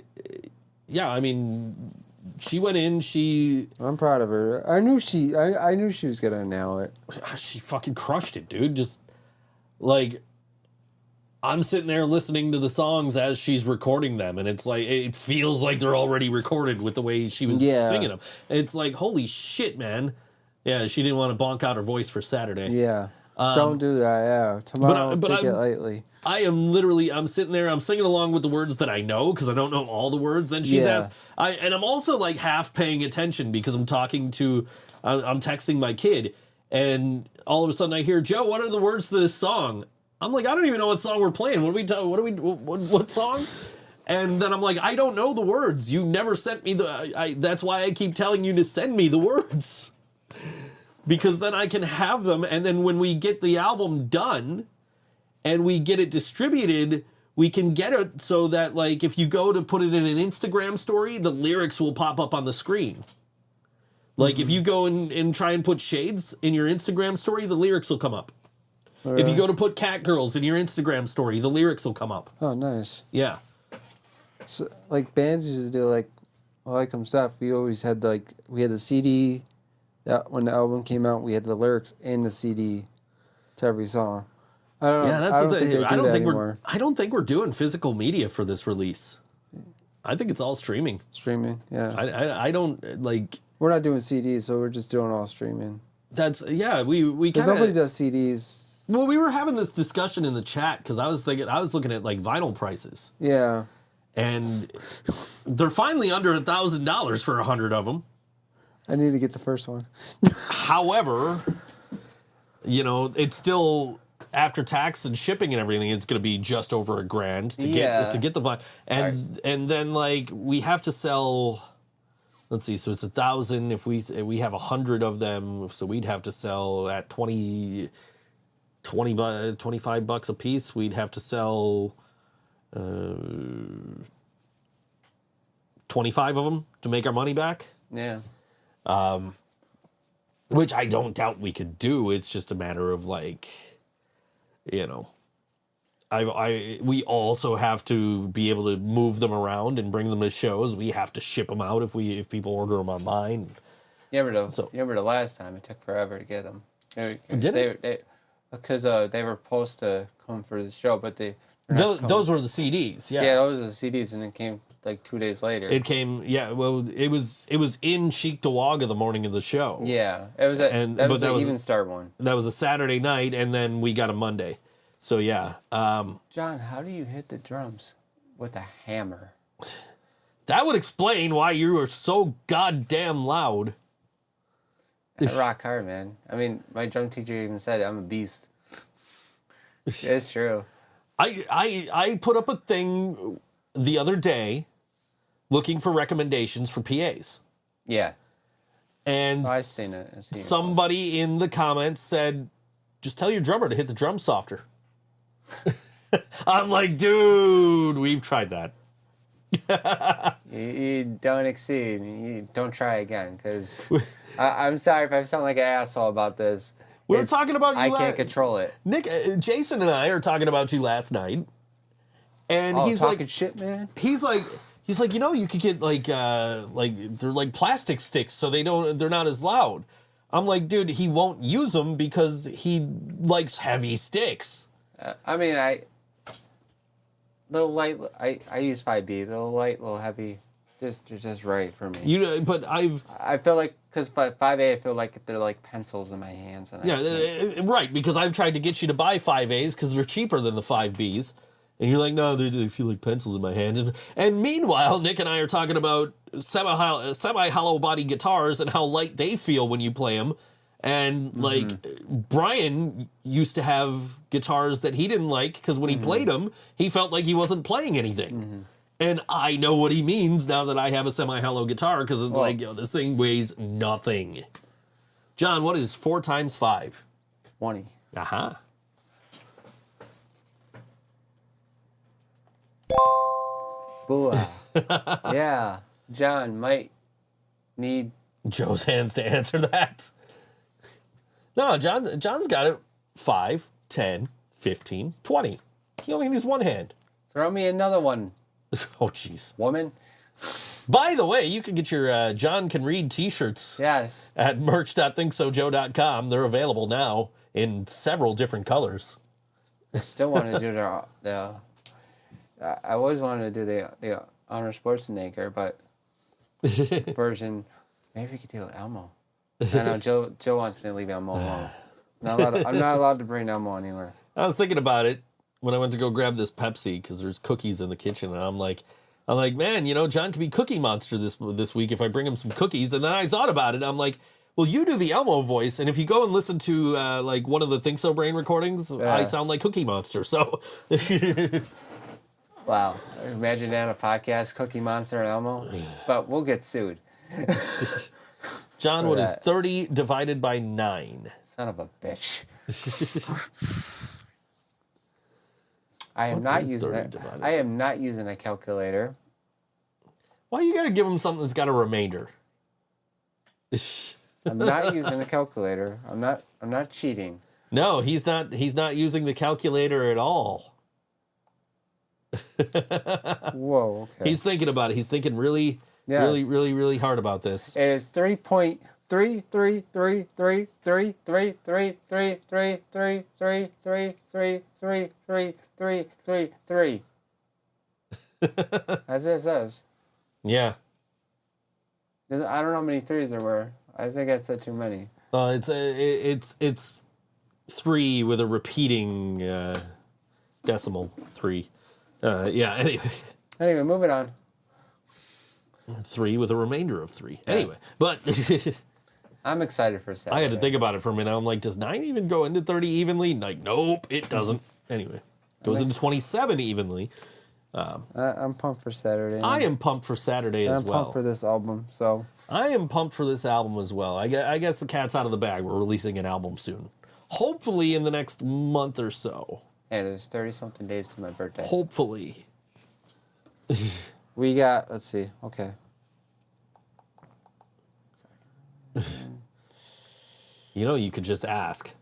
mean, she went in. I'm proud of her. I knew she was gonna nail it. She fucking crushed it, dude. Just like, I'm sitting there listening to the songs as she's recording them, and it's like it feels like they're already recorded with the way she was singing them. It's like, holy shit, man. Yeah, she didn't want to bonk out her voice for Saturday. Yeah. Don't do that, yeah. Tomorrow, take it lightly. I'm sitting there, I'm singing along with the words that I know, because I don't know all the words. Then she's asked, and I'm also like half paying attention because I'm texting my kid, and all of a sudden I hear, Joe, what are the words to this song? I'm like, I don't even know what song we're playing. What song? And then I'm like, I don't know the words. You never sent me that's why I keep telling you to send me the words. Because then I can have them, and then when we get the album done and we get it distributed, we can get it so that, like, if you go to put it in an Instagram story, the lyrics will pop up on the screen. Like, if you go and try and put Shades in your Instagram story, the lyrics will come up. If you go to put Cat Girls in your Instagram story, the lyrics will come up. Oh, nice. Yeah. So, like, bands used to do, like stuff. We always had, like, we had the CD. That when the album came out, we had the lyrics and the CD to every song. I don't know. Yeah, that's the thing. I don't think we're doing physical media for this release. I think it's all streaming. Streaming, yeah. I don't, like... We're not doing CDs, so we're just doing all streaming. We kind of... Nobody does CDs. Well, we were having this discussion in the chat because I was looking at like vinyl prices. Yeah. And they're finally under $1,000 for 100 of them. I need to get the first one. However, it's still after tax and shipping and everything, it's going to be just over $1,000 to get the vinyl. And then like we have to sell. Let's see. So it's 1,000 if we have 100 of them. So we'd have to sell at 25 bucks a piece. We'd have to sell 25 of them to make our money back. Yeah. Which I don't doubt we could do. It's just a matter of like, we also have to be able to move them around and bring them to shows. We have to ship them out if people order them online. You remember the last time it took forever to get them. Because they were supposed to come for the show, but those were the CDs. Yeah. Yeah, those were the CDs, and it came like 2 days later. It came. Yeah. Well, it was in Cheektowaga the morning of the show. Yeah, it was. That was the Even Start one. That was a Saturday night, and then we got a Monday. So yeah. John, how do you hit the drums with a hammer? That would explain why you were so goddamn loud. I rock hard, man. I mean, my drum teacher even said it. I'm a beast. It's true. I put up a thing the other day looking for recommendations for PAs. Yeah. And I've seen it. Somebody in the comments said, just tell your drummer to hit the drum softer. I'm like, dude, we've tried that. You don't exceed. You don't try again, because I'm sorry if I sound like an asshole about this. We were talking about you. I can't control it. Nick, Jason and I are talking about you last night, and he's talking like, shit, man. He's like, you could get like they're like plastic sticks, so they're not as loud. I'm like, dude, he won't use them because he likes heavy sticks. I mean, little light. I use 5B. Little light, little heavy. Just right for me. But I feel like, because 5A, I feel like they're like pencils in my hands. And right, because I've tried to get you to buy 5As because they're cheaper than the 5Bs. And you're like, no, they feel like pencils in my hands. And meanwhile, Nick and I are talking about semi-hollow body guitars and how light they feel when you play them. And like Brian used to have guitars that he didn't like because when he played them, he felt like he wasn't playing anything. And I know what he means now that I have a semi-hollow guitar, because it's like, this thing weighs nothing. John, what is 4 times 5? 20. Aha. Booah. Yeah. John might need Joe's hands to answer that. No, John's got it. 5, 10, 15, 20. He only needs one hand. Throw me another one. Oh, jeez. Woman. By the way, you can get your John Can Read t-shirts at merch.thinksojoe.com. They're available now in several different colors. I still want to do I always wanted to do the Honor Sports Anchor, but version. Maybe we could do Elmo. I know Joe wants me to leave Elmo alone. I'm not allowed to bring Elmo anywhere. I was thinking about it when I went to go grab this Pepsi because there's cookies in the kitchen, and I'm like, man, John could be Cookie Monster this week if I bring him some cookies. And then I thought about it. I'm like, well, you do the Elmo voice, and if you go and listen to like one of the Think So Brain recordings, I sound like Cookie Monster. So, wow, imagine that, a podcast, Cookie Monster and Elmo, but we'll get sued. John, what is 30 divided by 9? Son of a bitch. I am not using a calculator. Why you gotta give him something that's got a remainder? I'm not using a calculator. I'm not cheating. No, he's not using the calculator at all. Whoa, okay. He's thinking about it. He's thinking really hard about this. It is 3.333333333333333. As it says. Yeah. I don't know how many threes there were. I think I said too many. It's 3 with a repeating decimal 3. Anyway. Anyway, moving on. 3 with a remainder of 3. Anyway, but I'm excited for Saturday. I had to think about it for a minute. I'm like, does 9 even go into 30 evenly? Like, nope, it doesn't. Anyway, goes into 27 evenly. I'm pumped for Saturday. I am pumped for Saturday as well. I'm pumped for this album. So I am pumped for this album as well. I guess the cat's out of the bag. We're releasing an album soon. Hopefully in the next month or so. Yeah, there's 30-something days to my birthday. Hopefully. We got, let's see, okay. You could just ask.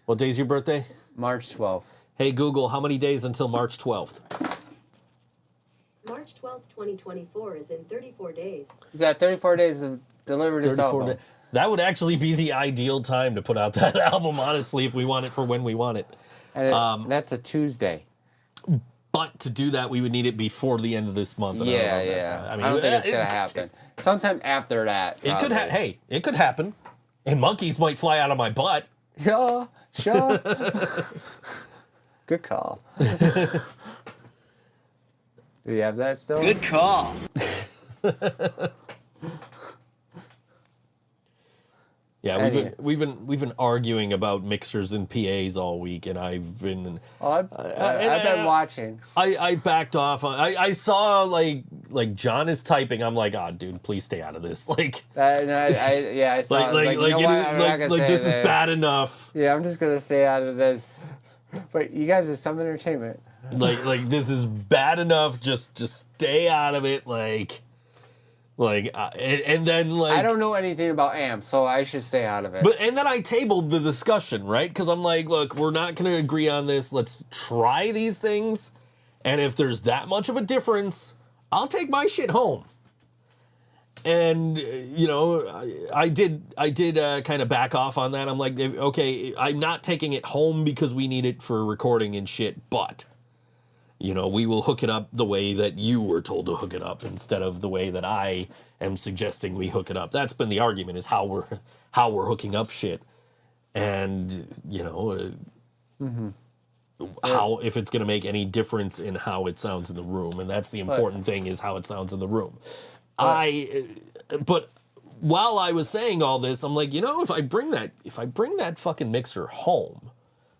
What day's your birthday? March 12th. Hey, Google, how many days until March 12th? March 12th, 2024 is in 34 days. We got 34 days to deliver this album. That would actually be the ideal time to put out that album, honestly, if we want it for when we want it. And that's a Tuesday. But to do that, we would need it before the end of this month. I don't think it's going to happen. Sometime after that. It could it could happen. And monkeys might fly out of my butt. Yeah, sure. Good call. Do you have that still? Good call. Yeah, we've been arguing about mixers and PAs all week, and I've been. I've been watching. I backed off. I saw like John is typing. I'm like, oh, dude, please stay out of this. Like, I saw. This is bad enough. Yeah, I'm just gonna stay out of this. But you guys are some entertainment. Like this is bad enough. Just stay out of it. And then I don't know anything about amps, so I should stay out of it. And then I tabled the discussion, right? Because I'm like, look, we're not going to agree on this. Let's try these things, and if there's that much of a difference, I'll take my shit home. And I did kind of back off on that. I'm like, okay, I'm not taking it home because we need it for recording and shit, but. We will hook it up the way that you were told to hook it up instead of the way that I am suggesting we hook it up. That's been the argument, is how we're hooking up shit. And, how, if it's going to make any difference in how it sounds in the room. And that's the important thing, is how it sounds in the room. But while I was saying all this, I'm like, if I bring that fucking mixer home,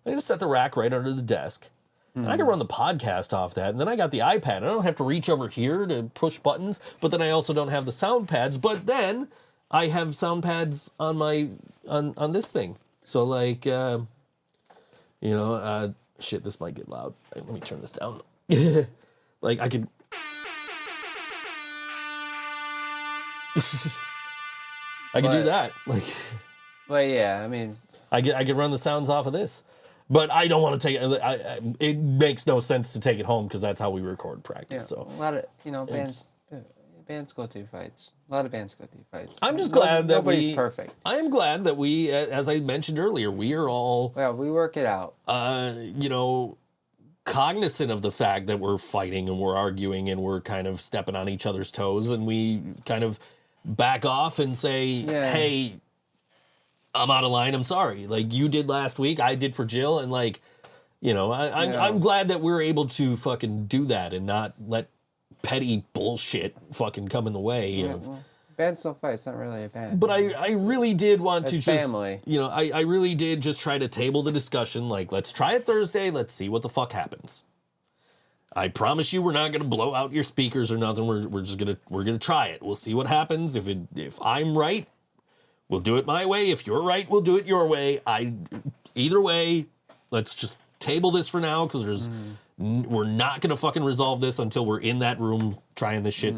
I just set the rack right under the desk. And I can run the podcast off that, and then I got the iPad. I don't have to reach over here to push buttons, but then I also don't have the sound pads. But then I have sound pads on my on this thing. So shit, this might get loud. Let me turn this down. Like I could. I could do that. Well, yeah, I mean, I could run the sounds off of this. But I don't want to take it. It makes no sense to take it home because that's how we record practice. So a lot of bands bands go through fights. A lot of bands go through fights. I'm just glad that nobody's perfect. I am glad that we, as I mentioned earlier, we are all, Well, we work it out. you know, cognizant of the fact that we're fighting and we're arguing and we're kind of stepping on each other's toes, and we kind of back off and say, hey, I'm out of line. I'm sorry. Like you did last week, I did for Jill, and like, you know, I'm glad that we're able to fucking do that and not let petty bullshit fucking come in the way of. Well, bands don't fight. It's not really a band. But I really did want to just, family. you know, I really did just try to table the discussion. Like, let's try it Thursday. Let's see what the fuck happens. I promise you, we're not gonna blow out your speakers or nothing. We're just gonna try it. We'll see what happens. If I'm right, we'll do it my way. If you're right, we'll do it your way. Either way, let's just table this for now, because we're not gonna fucking resolve this until we're in that room trying this shit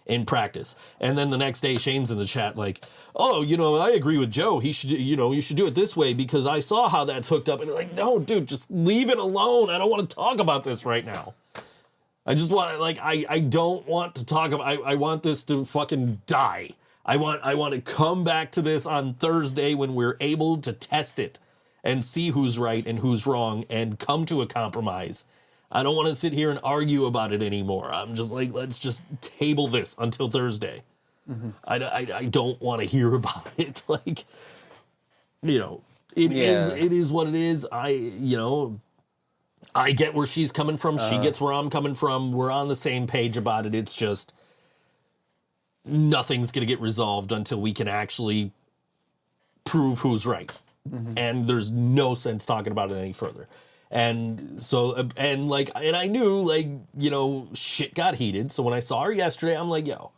in practice. And then the next day, Shane's in the chat like, oh, you know, I agree with Joe. He should, you know, you should do it this way because I saw how that's hooked up. And like, no, dude, just leave it alone. I don't want to talk about this right now. I just want to, like, I don't want to talk about. I want this to fucking die. I want to come back to this on Thursday when we're able to test it and see who's right and who's wrong and come to a compromise. I don't want to sit here and argue about it anymore. I'm just like, let's just table this until Thursday. I don't want to hear about it. Like, you know, it is what it is. You know, I get where she's coming from. She gets where I'm coming from. We're on the same page about it. It's just nothing's going to get resolved until we can actually prove who's right. And there's no sense talking about it any further. And so, and I knew, like, you know, shit got heated. So when I saw her yesterday, I'm like, yo,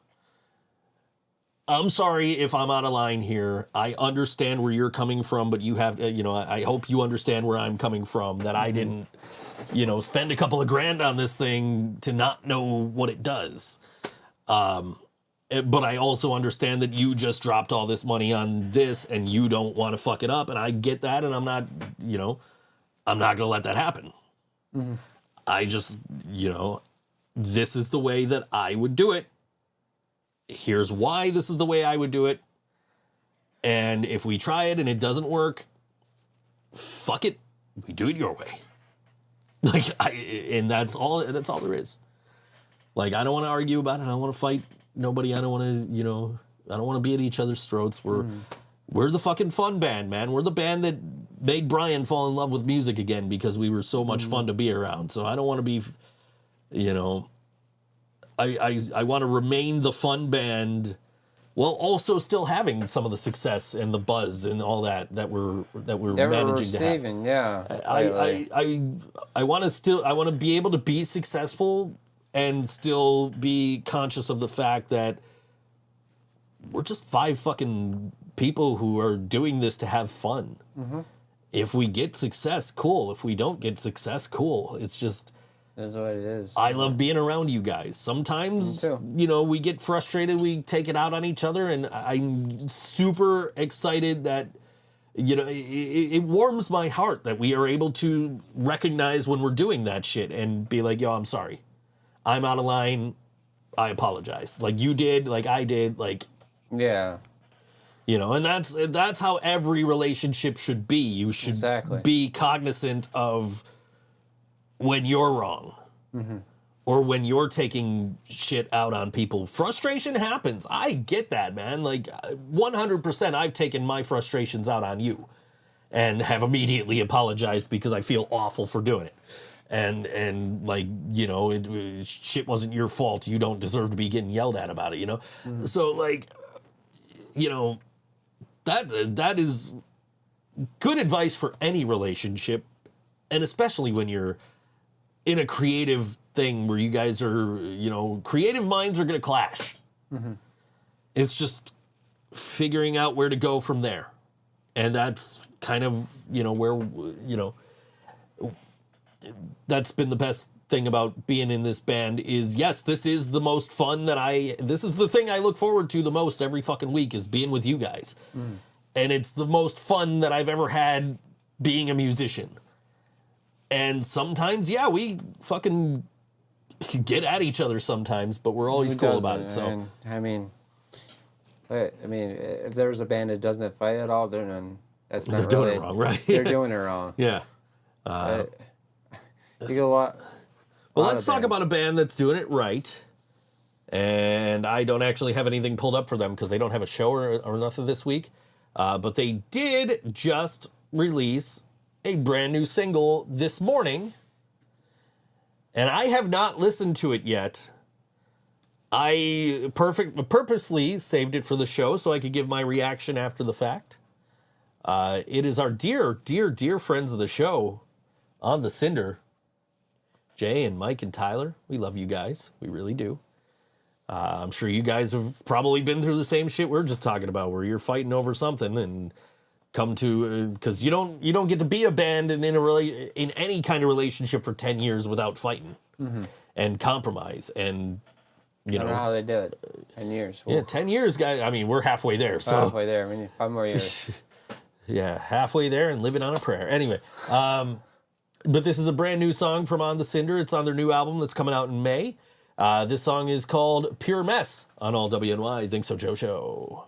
I'm sorry if I'm out of line here. I understand where you're coming from, but you have, you know, I hope you understand where I'm coming from, that I didn't, you know, spend a couple of grand on this thing to not know what it does. But I also understand that you just dropped all this money on this and you don't want to fuck it up. And I get that. And I'm not, you know, I'm not going to let that happen. I just, you know, this is the way that I would do it. Here's why this is the way I would do it. And if we try it and it doesn't work, fuck it. We do it your way. Like, and that's all there is. Like, I don't want to argue about it. I don't want to fight nobody. I don't want to, you know, I don't want to be at each other's throats. We're the fucking fun band, man. We're the band that made Brian fall in love with music again because we were so much fun to be around. So I don't want to be, you know, I want to remain the fun band while also still having some of the success and the buzz and all that we're managing to have. I want to be able to be successful and still be conscious of the fact that we're just 5 fucking people who are doing this to have fun. If we get success, cool. If we don't get success, cool. It's just, that's what it is. I love being around you guys. Sometimes, you know, we get frustrated, we take it out on each other, and I'm super excited that, you know, it warms my heart that we are able to recognize when we're doing that shit and be like, yo, I'm sorry. I'm out of line. I apologize. Like you did, like I did, like, yeah. You know, and that's how every relationship should be. You should be cognizant of when you're wrong or when you're taking shit out on people. Frustration happens. I get that, man. Like 100% I've taken my frustrations out on you and have immediately apologized because I feel awful for doing it. And like, you know, shit wasn't your fault. You don't deserve to be getting yelled at about it, you know? So like, you know, that is good advice for any relationship, and especially when you're in a creative thing where you guys are, you know, creative minds are going to clash. It's just figuring out where to go from there. And that's kind of, you know, where, you know, that's been the best thing about being in this band is, yes, this is the most fun this is the thing I look forward to the most every fucking week is being with you guys. And it's the most fun that I've ever had being a musician. And sometimes, yeah, we fucking get at each other sometimes, but we're always Who cool about it. doesn't? So And, I mean, if there's a band that doesn't fight at all, they're doing it wrong, right? They're doing it wrong. yeah. You get a lot. Well, lot let's of talk bands. about a band that's doing it right. And I don't actually have anything pulled up for them because they don't have a show or nothing this week. But they did just release a brand new single this morning. And I have not listened to it yet. I purposely saved it for the show so I could give my reaction after the fact. It is our dear, dear, dear friends of the show, On The Cinder. Jay and Mike and Tyler, we love you guys. We really do. I'm sure you guys have probably been through the same shit we're just talking about, where you're fighting over something and come to, because you don't get to be a band and in any kind of relationship for 10 years without fighting and compromise and I don't know how they did it. 10 years. Yeah, 10 years, guys. I mean, we're halfway there. So halfway there. We need 5 more years. yeah, halfway there and living on a prayer. Anyway, but this is a brand new song from On The Cinder. It's on their new album that's coming out in May. This song is called Pure Mess on All WNY. ThinkSoJoE Show.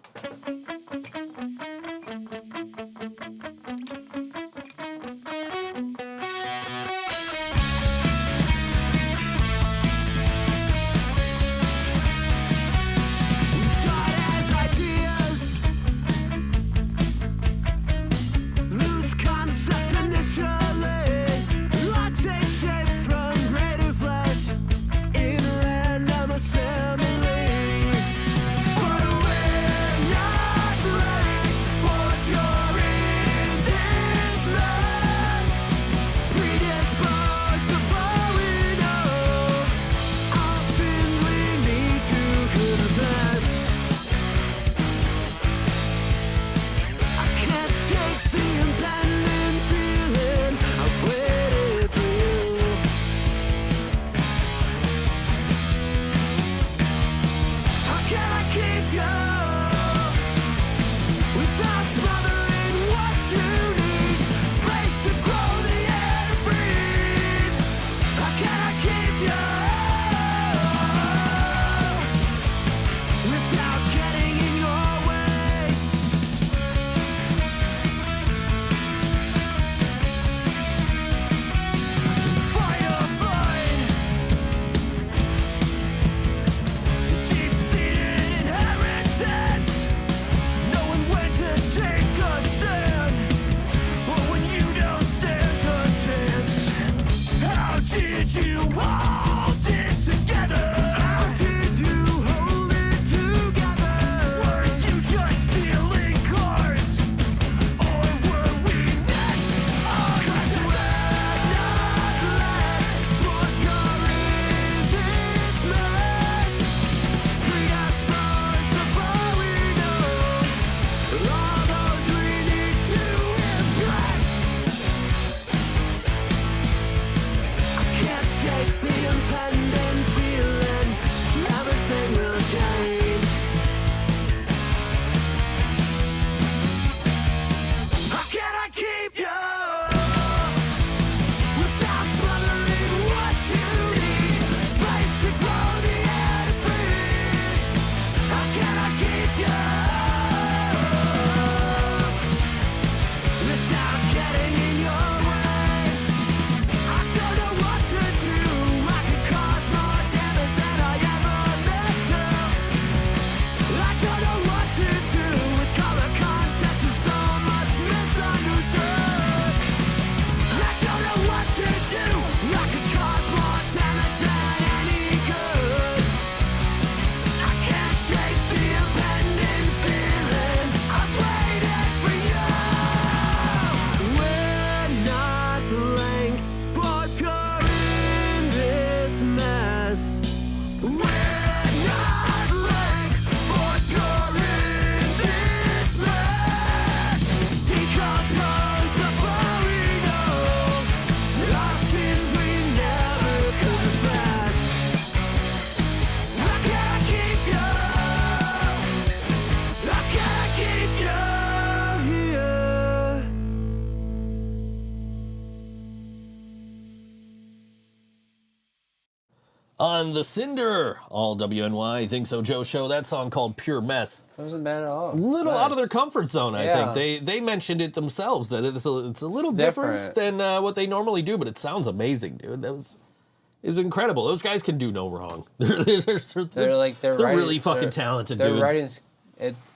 On the Cinder, all WNY Think So Joe show. That song called Pure Mess. It wasn't bad at all. A little Nice. out of their comfort zone, I Yeah. think. They mentioned it themselves that it's a little It's different different. than what they normally do, but it sounds amazing, dude. It's incredible. Those guys can do no wrong. They're They're really fucking talented their dudes. writing's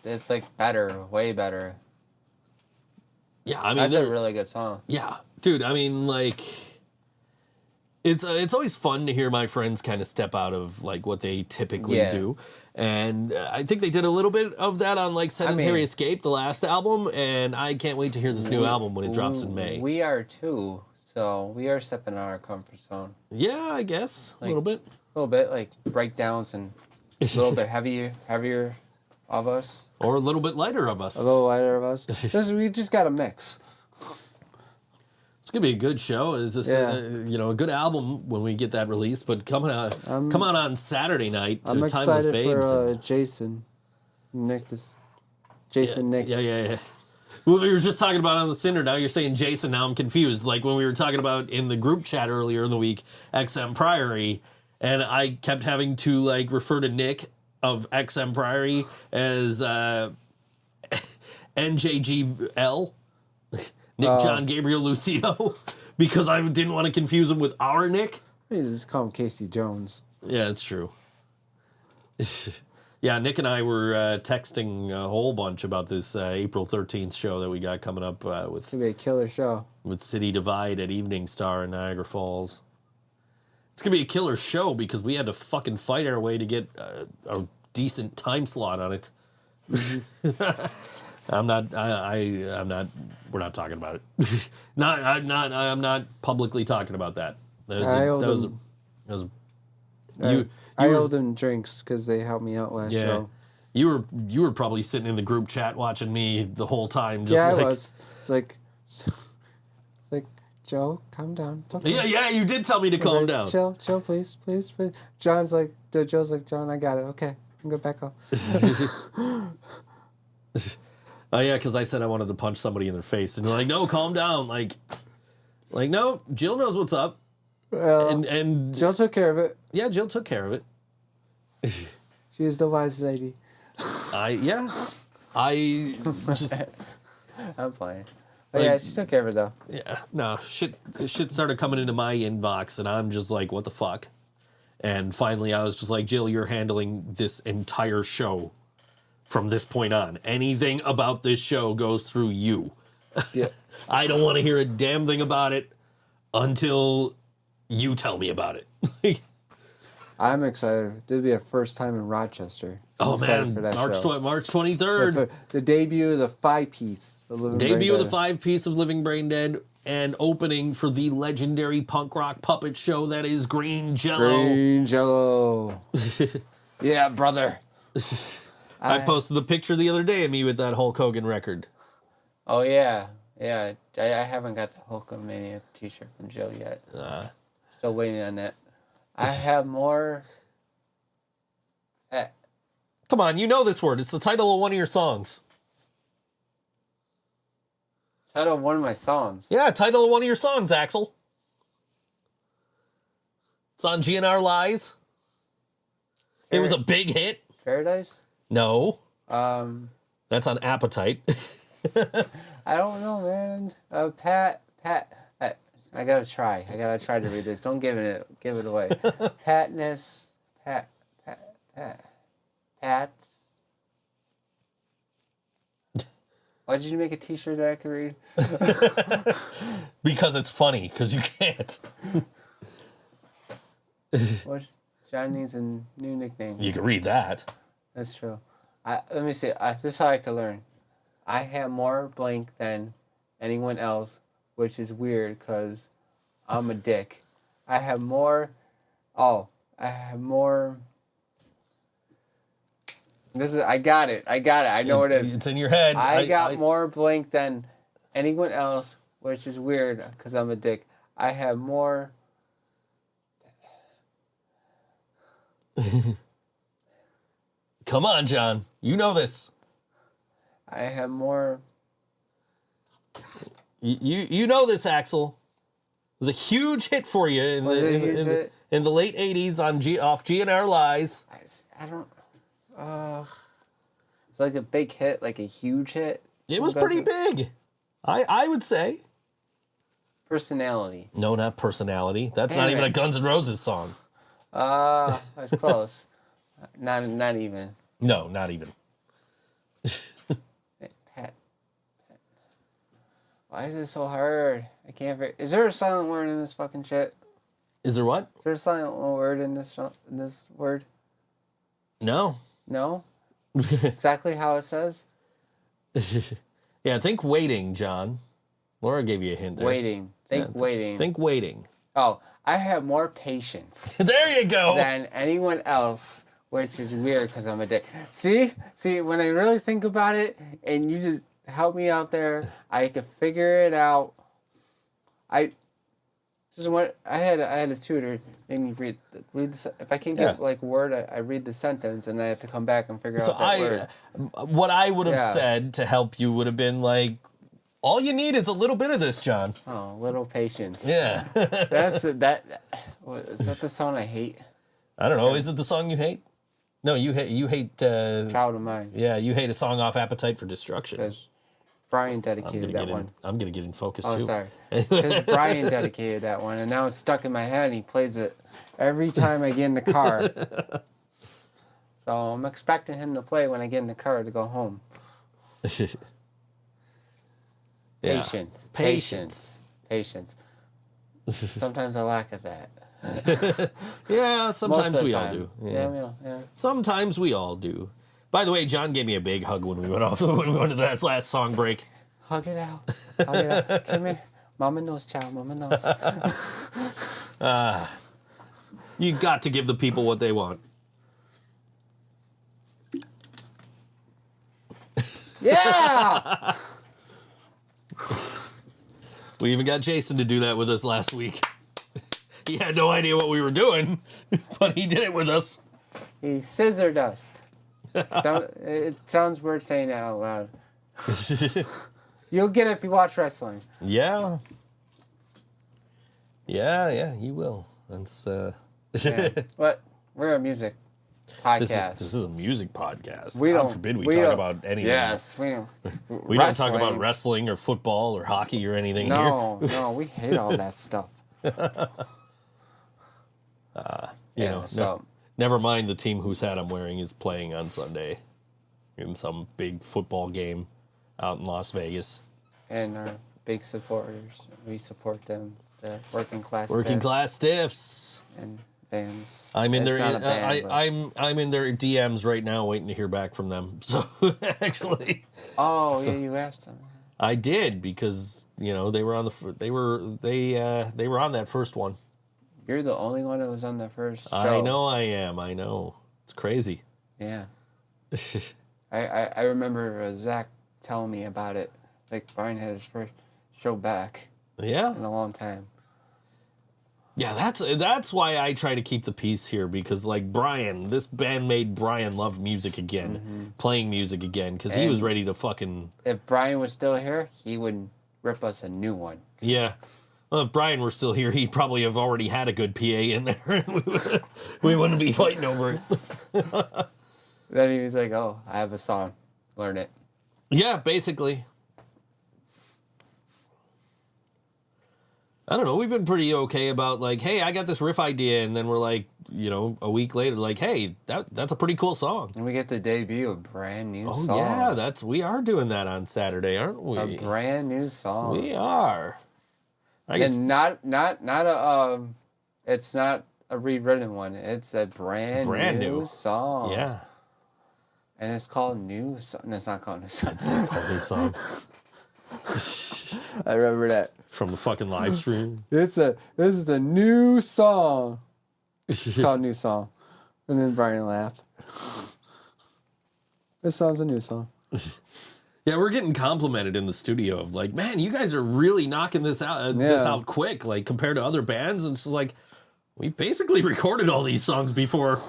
it's like better, way better. Yeah, I mean, That's a they're- really good song. yeah, dude. I mean, like, it's always fun to hear my friends kind of step out of like what they typically Yeah. do, and I think they did a little bit of that on like Sedentary Escape, the last album, and I can't wait to hear this new album when it drops in May. We are too, so we are stepping out of our comfort zone. Yeah, I guess a little bit. A little bit, like breakdowns and a little bit heavier of us. Or a little bit lighter of us. A little lighter of us. We just got to mix. It's gonna be a good show. It's just Yeah. a good album when we get that released. But come out on Saturday night to I'm Timeless excited Babes. for Jason. Nick. Yeah. Well, we were just talking about On the Cinder. Now you're saying Jason. Now I'm confused. Like when we were talking about in the group chat earlier in the week, XM Priory, and I kept having to like refer to Nick of XM Priory as NJGL, Nick John Gabriel Lucido, because I didn't want to confuse him with our Nick. You just call him Casey Jones. Yeah, it's true. Yeah, Nick and I were texting a whole bunch about this April 13th show that we got coming up It's gonna be a killer show. with City Divide at Evening Star in Niagara Falls. It's going to be a killer show because we had to fucking fight our way to get a decent time slot on it. I'm not, we're not talking about it. I'm not publicly talking about that. I owed them drinks because they helped me out last show. You were probably sitting in the group chat watching me the whole time. Just Yeah, like, I was. It's like, Joe, calm down. It's okay. Yeah, you did tell me to He's calm like, down. Chill, please. Joe's like, John, I got it. Okay, I'm going back up. Oh yeah, because I said I wanted to punch somebody in their face, and they're like, "No, calm down." Like no, Jill knows what's up, and Jill took care of it. yeah, Jill took care of it. She is the wise lady. I just I'm playing. But yeah, she took care of it though. yeah, no shit started coming into my inbox, and I'm just like, what the fuck? And finally, I was just like, Jill, you're handling this entire show from this point on. Anything about this show goes through you. Yeah. I don't want to hear a damn thing about it until you tell me about it. I'm excited. This will be a first time in Rochester. I'm Oh excited man, for that March show. March 23rd. The debut of the 5-piece. Debut of the 5-piece of Living Brain Dead, and opening for the legendary punk rock puppet show that is Green Jello. Green Jello. Yeah, brother. I posted the picture the other day of me with that Hulk Hogan record. Oh yeah. I haven't got the Hulkamania t-shirt from Jill yet. Still waiting on that. I have more. Come on, you know this word. It's the title of one of your songs. Title of one of my songs. Yeah, title of one of your songs, Axel. It's on GNR Lies. It was a big hit. Paradise. No, Um, that's on Appetite. I don't know, man. Pat. I gotta try. To read this. Don't give it away. Patness. Pat. Why did you make a t-shirt that I could read? Because it's funny, because you can't. What? John needs a new nickname. You can read that. That's true. Let me see. This is how I could learn. I have more blank than anyone else, which is weird because I'm a dick. I have more. I got it. I know it is. It's in your head. I got more blank than anyone else, which is weird because I'm a dick. I have more. Come on, John. You know this. I have more. You know this, Axel. was a huge hit for you in, Was it a huge hit? in the late 80s on off GNR Lies. I don't. It's like a big hit, like a huge hit. It was pretty big. I would say. Personality. No, not Personality. That's not even a Guns N' Roses song. That's close. Not even. No, not even. Pat. Why is it so hard? I can't. Is there a silent word in this fucking shit? Is there what? Is there a silent word in this word? No. No. Exactly how it says. Yeah, think waiting, John. Laura gave you a hint there. Waiting. Waiting. Think waiting. Oh, I have more patience There you go. than anyone else, which is weird because I'm a dick. See, when I really think about it, and you just help me out there, I can figure it out. I had a tutor make me read if I can't get like a word, I read the sentence and I have to come back and figure out that word. What I would have said to help you would have been like, all you need is a little bit of this, John. Oh, little patience. Yeah. Is that the song I hate? I don't know. Is it the song you hate? No, you hate. Child of Mine. Yeah, you hate a song off Appetite for Destruction. Because Brian dedicated that one. I'm gonna get in focus too. Oh, sorry. Because Brian dedicated that one, and now it's stuck in my head, and he plays it every time I get in the car. So I'm expecting him to play when I get in the car to go home. Yeah. Patience. Sometimes I lack of that. Yeah, sometimes Most of the we all time. do. Yeah. Sometimes we all do. By the way, John gave me a big hug when we went to that last song break. Hug it out. Come here. Mama knows, child. Mama knows. You got to give the people what they want. Yeah! We even got Jason to do that with us last week. He had no idea what we were doing, but he did it with us. He scissored us. It sounds weird saying that out loud. You'll get it if you watch wrestling. Yeah. Yeah, you will. That's Yeah. But we're a music podcast. This is a music podcast. We God don't forbid we we talk don't- about anything. Yes, we don't talk about wrestling or football or hockey or anything here. No, we hate all that stuff. Never mind the team whose hat I'm wearing is playing on Sunday in some big football game out in Las Vegas. And our big supporters, we support them, the working class Stiffs and bands. I'm in It's their not a band, but- I'm in their DMs right now waiting to hear back from them. So actually, Oh, yeah, you asked them. I did because they were on they were on that first one. You're the only one that was on the first show. I know I am. I know. It's crazy. Yeah. I remember Zach telling me about it. Like, Brian had his first show back Yeah. in a long time. Yeah, that's why I try to keep the peace here because like Brian, this band made Brian love music again, playing music again because he was ready to fucking. If Brian was still here, he would rip us a new one. Yeah. Well, if Brian were still here, he'd probably have already had a good PA in there, and we wouldn't be fighting over it. Then he was like, "Oh, I have a song, learn it." Yeah, basically. I don't know. We've been pretty okay about like, hey, I got this riff idea, and then we're like, a week later, like, hey, that's a pretty cool song. And we get the debut of a brand new song. Oh yeah, we are doing that on Saturday, aren't we? A brand new song. We are. And not a it's not a rewritten one. It's a brand new song. Yeah. And it's called New Song. No, it's not called New Song. It's not called New Song. I remember that. From the fucking live stream. This is a new song. It's called New Song. And then Brian laughed. This song's a new song. Yeah, we're getting complimented in the studio of like, man, you guys are really knocking this out quick, like compared to other bands. And it's just like, we basically recorded all these songs before.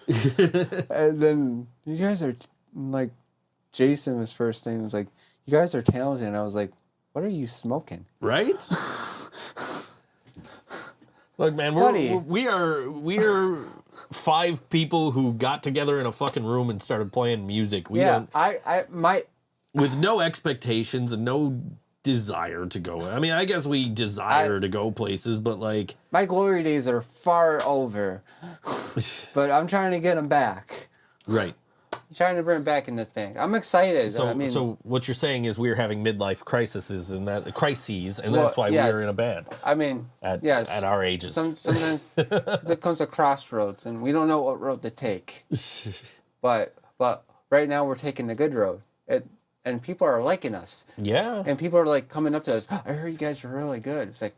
And then you guys are like, Jason was first thing was like, you guys are talented. And I was like, what are you smoking? Right? Look, man, we are 5 people who got together in a fucking room and started playing music. We don't, with no expectations and no desire to go. I mean, I guess we desire to go places, but like my glory days are far over. But I'm trying to get them back. Right. I'm trying to bring back in this band. I'm excited. So what you're saying is we're having midlife crises and that's why we're in a band. I mean, at our ages. Sometimes there comes a crossroads and we don't know what road to take. But right now we're taking the good road. And people are liking us. Yeah. And people are like coming up to us. I heard you guys are really good. It's like,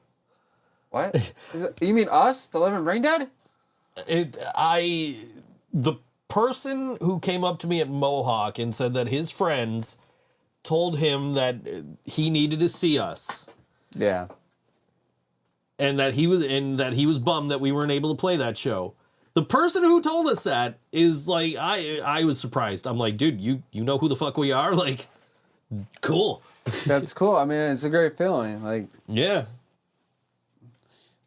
what? You mean us, the Living Brain Dead? The person who came up to me at Mohawk and said that his friends told him that he needed to see us. Yeah. And that he was bummed that we weren't able to play that show. The person who told us that is like, I was surprised. I'm like, dude, you know who the fuck we are? Like, cool. That's cool. I mean, it's a great feeling. Like, yeah.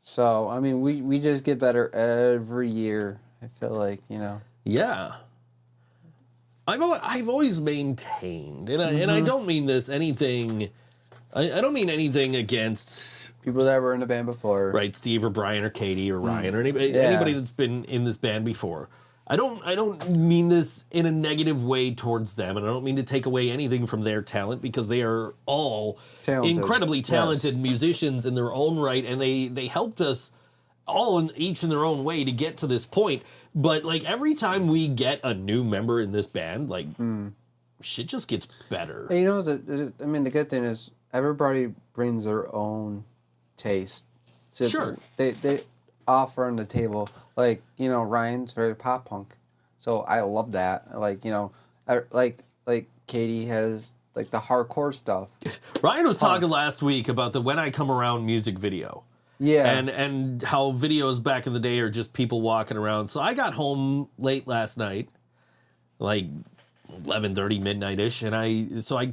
So, I mean, we just get better every year. I feel like, Yeah. I've always maintained, and I don't mean this anything. I don't mean anything against people that were in the band before, right? Steve or Brian or Katie or Ryan or anybody that's been in this band before. I don't mean this in a negative way towards them, and I don't mean to take away anything from their talent because they are all incredibly talented musicians in their own right, and they helped us all each in their own way to get to this point. But like every time we get a new member in this band, like shit just gets better. And the good thing is everybody brings their own taste. Sure. They offer on the table. Like, Ryan's very pop punk. So I love that. Like, like Katie has like the hardcore stuff. Ryan was talking last week about the When I Come Around music video. Yeah. And how videos back in the day are just people walking around. So I got home late last night, like 11:30, midnight-ish, and I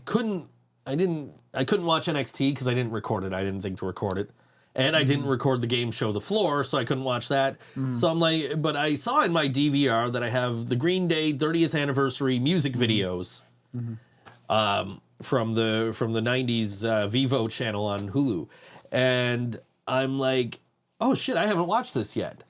couldn't watch NXT because I didn't record it. I didn't think to record it. And I didn't record the game show The Floor, so I couldn't watch that. So I'm like, but I saw in my DVR that I have the Green Day 30th anniversary music videos from the 90s Vivo channel on Hulu. And I'm like, oh shit, I haven't watched this yet.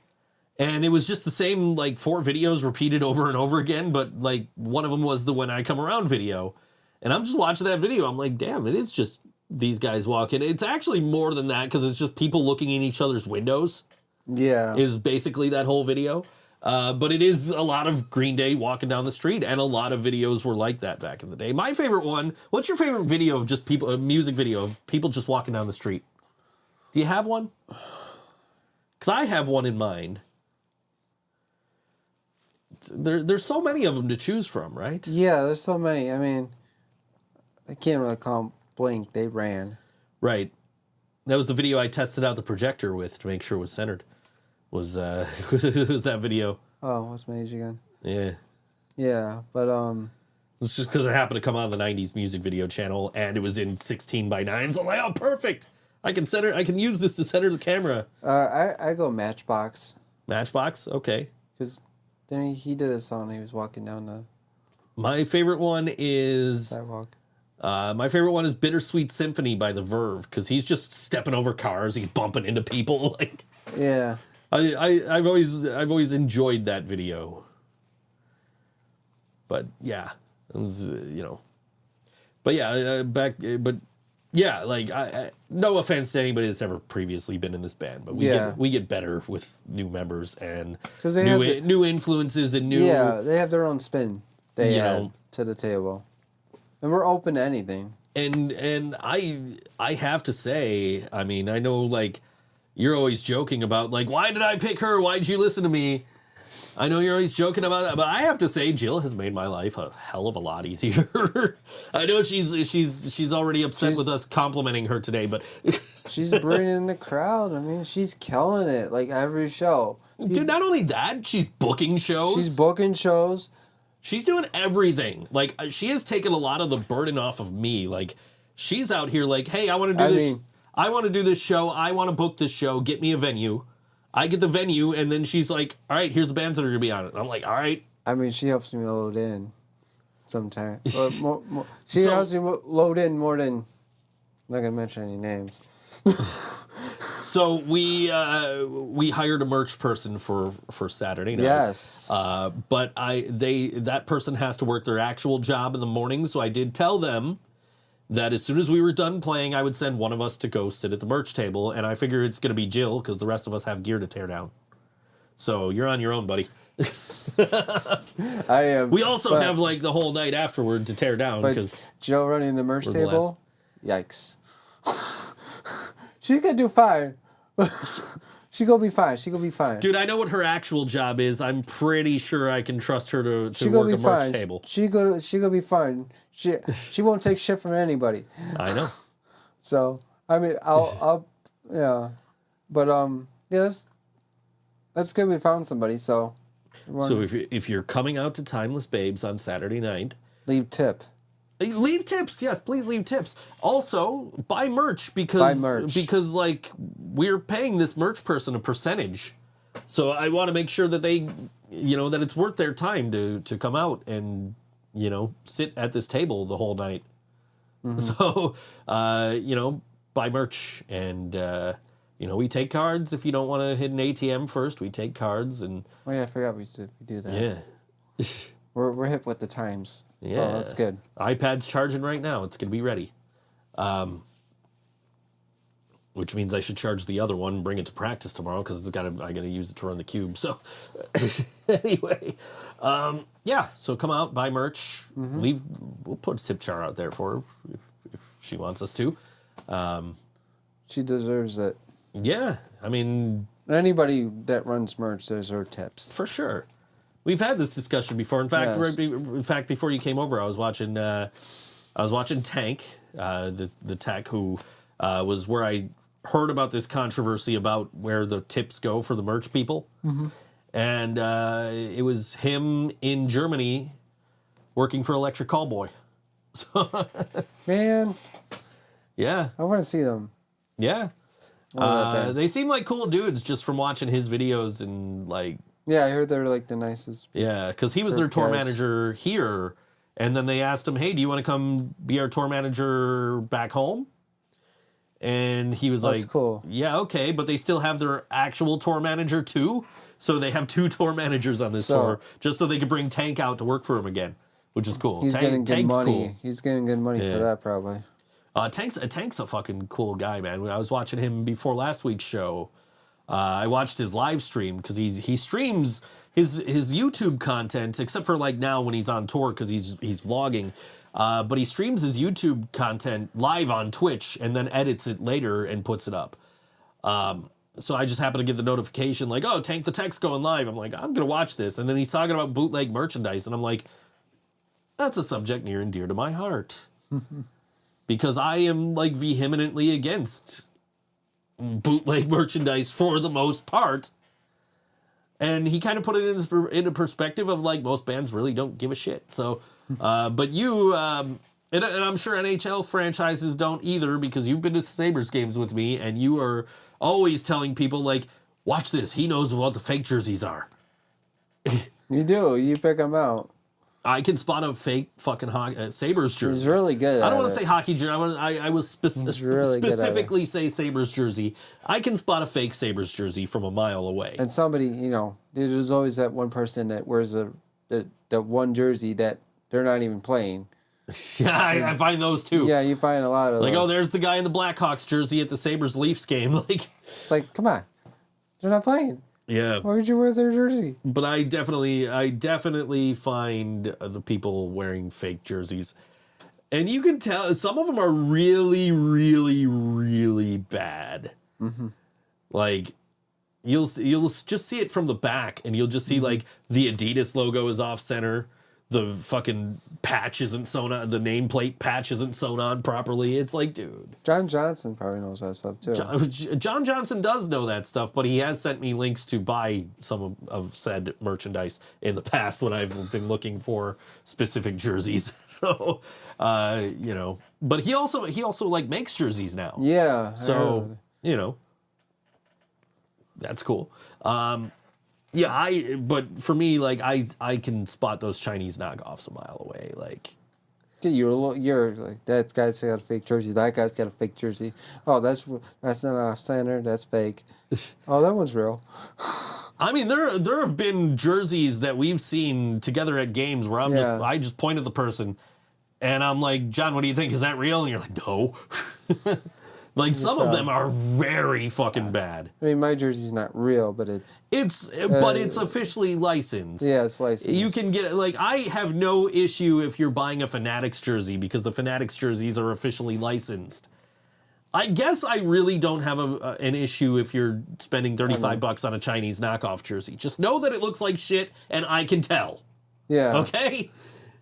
And it was just the same like 4 videos repeated over and over again, but like one of them was the When I Come Around video. And I'm just watching that video. I'm like, damn, it is just these guys walking. It's actually more than that because it's just people looking in each other's windows. Yeah. Is basically that whole video. But it is a lot of Green Day walking down the street, and a lot of videos were like that back in the day. My favorite one, what's your favorite video of just people, a music video of people just walking down the street? Do you have one? Because I have one in mind. There's so many of them to choose from, right? Yeah, there's so many. I mean, I can't really call them Blink. They ran. Right. That was the video I tested out the projector with to make sure it was centered. Was that video? Oh, what's my age again? Yeah. Yeah, but it's just because it happened to come on the 90s music video channel and it was in 16:9. So I'm like, oh, perfect. I can use this to center the camera. I go Matchbox. Matchbox? Okay. Because then he did a song. He was walking down the. My favorite one is sidewalk. My favorite one is "Bittersweet Symphony" by The Verve because he's just stepping over cars. He's bumping into people. Like, yeah. I've always enjoyed that video. But yeah, it was But yeah, like no offense to anybody that's ever previously been in this band, but we get better with new members and new influences and new. Yeah, they have their own spin. They add to the table, and we're open to anything. And I have to say, I mean, I know like you're always joking about like, why did I pick her? Why'd you listen to me? I know you're always joking about that, but I have to say, Jill has made my life a hell of a lot easier. I know she's already upset with us complimenting her today, but she's bringing the crowd. I mean, she's killing it like every show. Dude, not only that, she's booking shows. She's doing everything. Like she has taken a lot of the burden off of me. Like she's out here like, hey, I want to do this. I want to do this show. I want to book this show. Get me a venue. I get the venue, and then she's like, all right, here's the bands that are going to be on it. And I'm like, all right. I mean, she helps me load in sometimes. She helps me load in more than... I'm not going to mention any names. So we hired a merch person for Saturday night. Yes. But that person has to work their actual job in the morning, so I did tell them that as soon as we were done playing, I would send one of us to go sit at the merch table, and I figure it's going to be Jill because the rest of us have gear to tear down. So you're on your own, buddy. I am. We also have like the whole night afterward to tear down because Jill running the merch table. Yikes. She could do fine. She gonna be fine. She gonna be fine. Dude, I know what her actual job is. I'm pretty sure I can trust her to work a merch fine. table. She gonna be fine. She won't take shit from anybody. I know. So I mean, I'll yeah, but yeah, that's good. We found somebody. So if you're coming out to Timeless Babes on Saturday night, leave tip. Leave tips, yes, please leave tips. Also, buy merch because like we're paying this merch person a percentage. So I want to make sure that they, that it's worth their time to come out and, sit at this table the whole night. Mm-hmm. So, buy merch and we take cards. If you don't want to hit an ATM first, we take cards and. Oh yeah, I forgot we do that. Yeah. We're hip with the times. Yeah, oh, that's good. iPad's charging right now. It's gonna be ready, which means I should charge the other one and bring it to practice tomorrow because I gotta use it to run the cube. So anyway, yeah. So come out, buy merch, leave. We'll put a tip jar out there for her if she wants us to. She deserves it. Yeah, I mean, anybody that runs merch deserves tips for sure. We've had this discussion before. In fact, yes. Before you came over, I was watching Tank, the tech who was where I heard about this controversy about where the tips go for the merch people, and it was him in Germany working for Electric Callboy. So, man, yeah, I want to see them. Yeah, they seem like cool dudes just from watching his videos and like. Yeah, I heard they're like the nicest. Yeah, because he was their tour manager here, and then they asked him, "Hey, do you want to come be our tour manager back home?" And he was like, cool. "Yeah, okay," but they still have their actual tour manager too, so they have two tour managers on this tour, just so they could bring Tank out to work for him again, which is cool. He's getting good money. Cool. He's getting good money for that, probably. Tank's a fucking cool guy, man. I was watching him before last week's show. I watched his live stream because he streams his YouTube content, except for like now when he's on tour because he's vlogging. But he streams his YouTube content live on Twitch and then edits it later and puts it up. So I just happened to get the notification like, oh, Tank the Tech's going live. I'm like, I'm going to watch this. And then he's talking about bootleg merchandise. And I'm like, that's a subject near and dear to my heart. Because I am like vehemently against bootleg merchandise for the most part. And he kind of put it into perspective of like most bands really don't give a shit. So, but you, and I'm sure NHL franchises don't either because you've been to Sabres games with me and you are always telling people like, watch this, he knows what the fake jerseys are. You do, you pick them out. I can spot a fake fucking Sabres jersey. He's really good. I don't want to say hockey jersey. I will specifically say Sabres jersey. I can spot a fake Sabres jersey from a mile away. And somebody, there's always that one person that wears the one jersey that they're not even playing. Yeah, I find those too. Yeah, you find a lot of those. Like, there's the guy in the Blackhawks jersey at the Sabres Leafs game. It's like, come on, they're not playing. Yeah. Why would you wear their jersey? But I definitely find the people wearing fake jerseys. And you can tell some of them are really, really, really bad. Mm-hmm. Like you'll just see it from the back and you'll just see like the Adidas logo is off center. The fucking patch isn't sewn on. The nameplate patch isn't sewn on properly. It's like, dude. John Johnson probably knows that stuff too. John Johnson does know that stuff, but he has sent me links to buy some of said merchandise in the past when I've been looking for specific jerseys. So, but he also like makes jerseys now. Yeah. So, That's cool. Yeah, but for me, like I can spot those Chinese knockoffs a mile away. Like, you're like, that guy's got a fake jersey. That guy's got a fake jersey. Oh, that's not a center. That's fake. Oh, that one's real. I mean, there have been jerseys that we've seen together at games where I just point at the person, and I'm like, John, what do you think? Is that real? And you're like, no. Like, some of them are very fucking bad. I mean, my jersey's not real, but it's officially licensed. Yeah, it's licensed. You can get it. Like, I have no issue if you're buying a Fanatics jersey because the Fanatics jerseys are officially licensed. I guess I really don't have an issue if you're spending $35 on a Chinese knockoff jersey. Just know that it looks like shit, and I can tell. Yeah. Okay?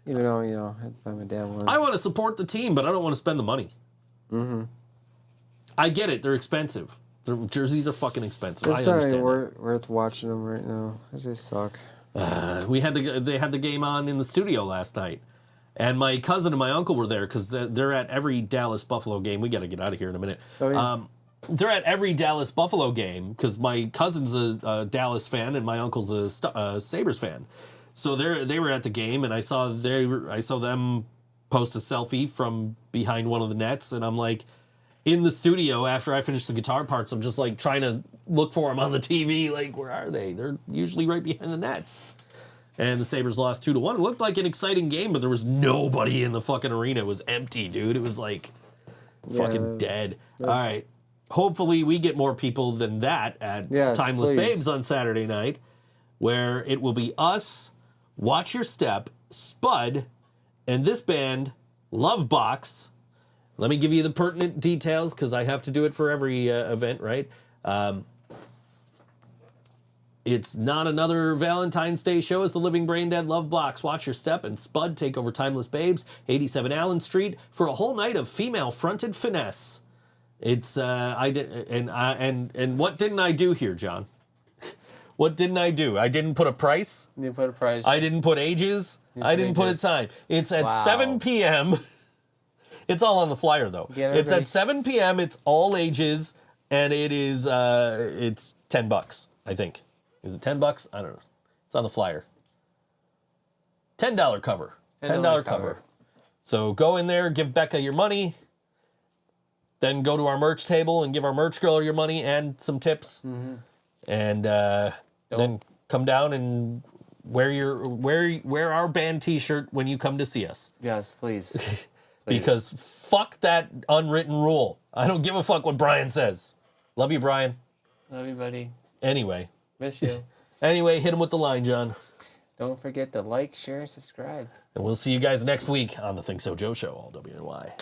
Even though, I had to buy my dad one. I want to support the team, but I don't want to spend the money. Mm-hmm. I get it. They're expensive. Their jerseys are fucking expensive. It's I not understand even worth watching them right now. They suck. They had the game on in the studio last night, and my cousin and my uncle were there because they're at every Dallas Buffalo game. We got to get out of here in a minute. Oh, yeah. They're at every Dallas Buffalo game because my cousin's a Dallas fan and my uncle's a Sabres fan. So they were at the game, and I saw them post a selfie from behind one of the nets, and I'm like, in the studio after I finished the guitar parts, I'm just like trying to look for them on the TV. Like, where are they? They're usually right behind the nets. And the Sabres lost 2-1. It looked like an exciting game, but there was nobody in the fucking arena. It was empty, dude. It was like fucking dead. All right. Hopefully we get more people than that at Timeless Babes on Saturday night, where it will be us, Watch Your Step, Spud, and this band, Loveboxx. Let me give you the pertinent details because I have to do it for every event, right? It's not another Valentine's Day show as the Living Brain Dead Loveboxx, Watch Your Step, and Spud take over Timeless Babes, 87 Allen Street, for a whole night of female-fronted finesse. It's and what didn't I do here, John? What didn't I do? I didn't put a price. You didn't put a price. I didn't put ages. I didn't put a time. It's at 7 p.m. It's all on the flyer, though. It's at 7 p.m. It's all ages, and it is it's $10, I think. Is it $10? I don't know. It's on the flyer. $10 cover. $10 cover. So go in there, give Becca your money, then go to our merch table and give our merch girl your money and some tips, and then come down and wear our band T-shirt when you come to see us. Yes, please. Because fuck that unwritten rule. I don't give a fuck what Brian says. Love you, Brian. Love you, buddy. Anyway. Miss you. Anyway, hit him with the line, John. Don't forget to like, share, and subscribe. And we'll see you guys next week on the Think So Joe Show, all WNY.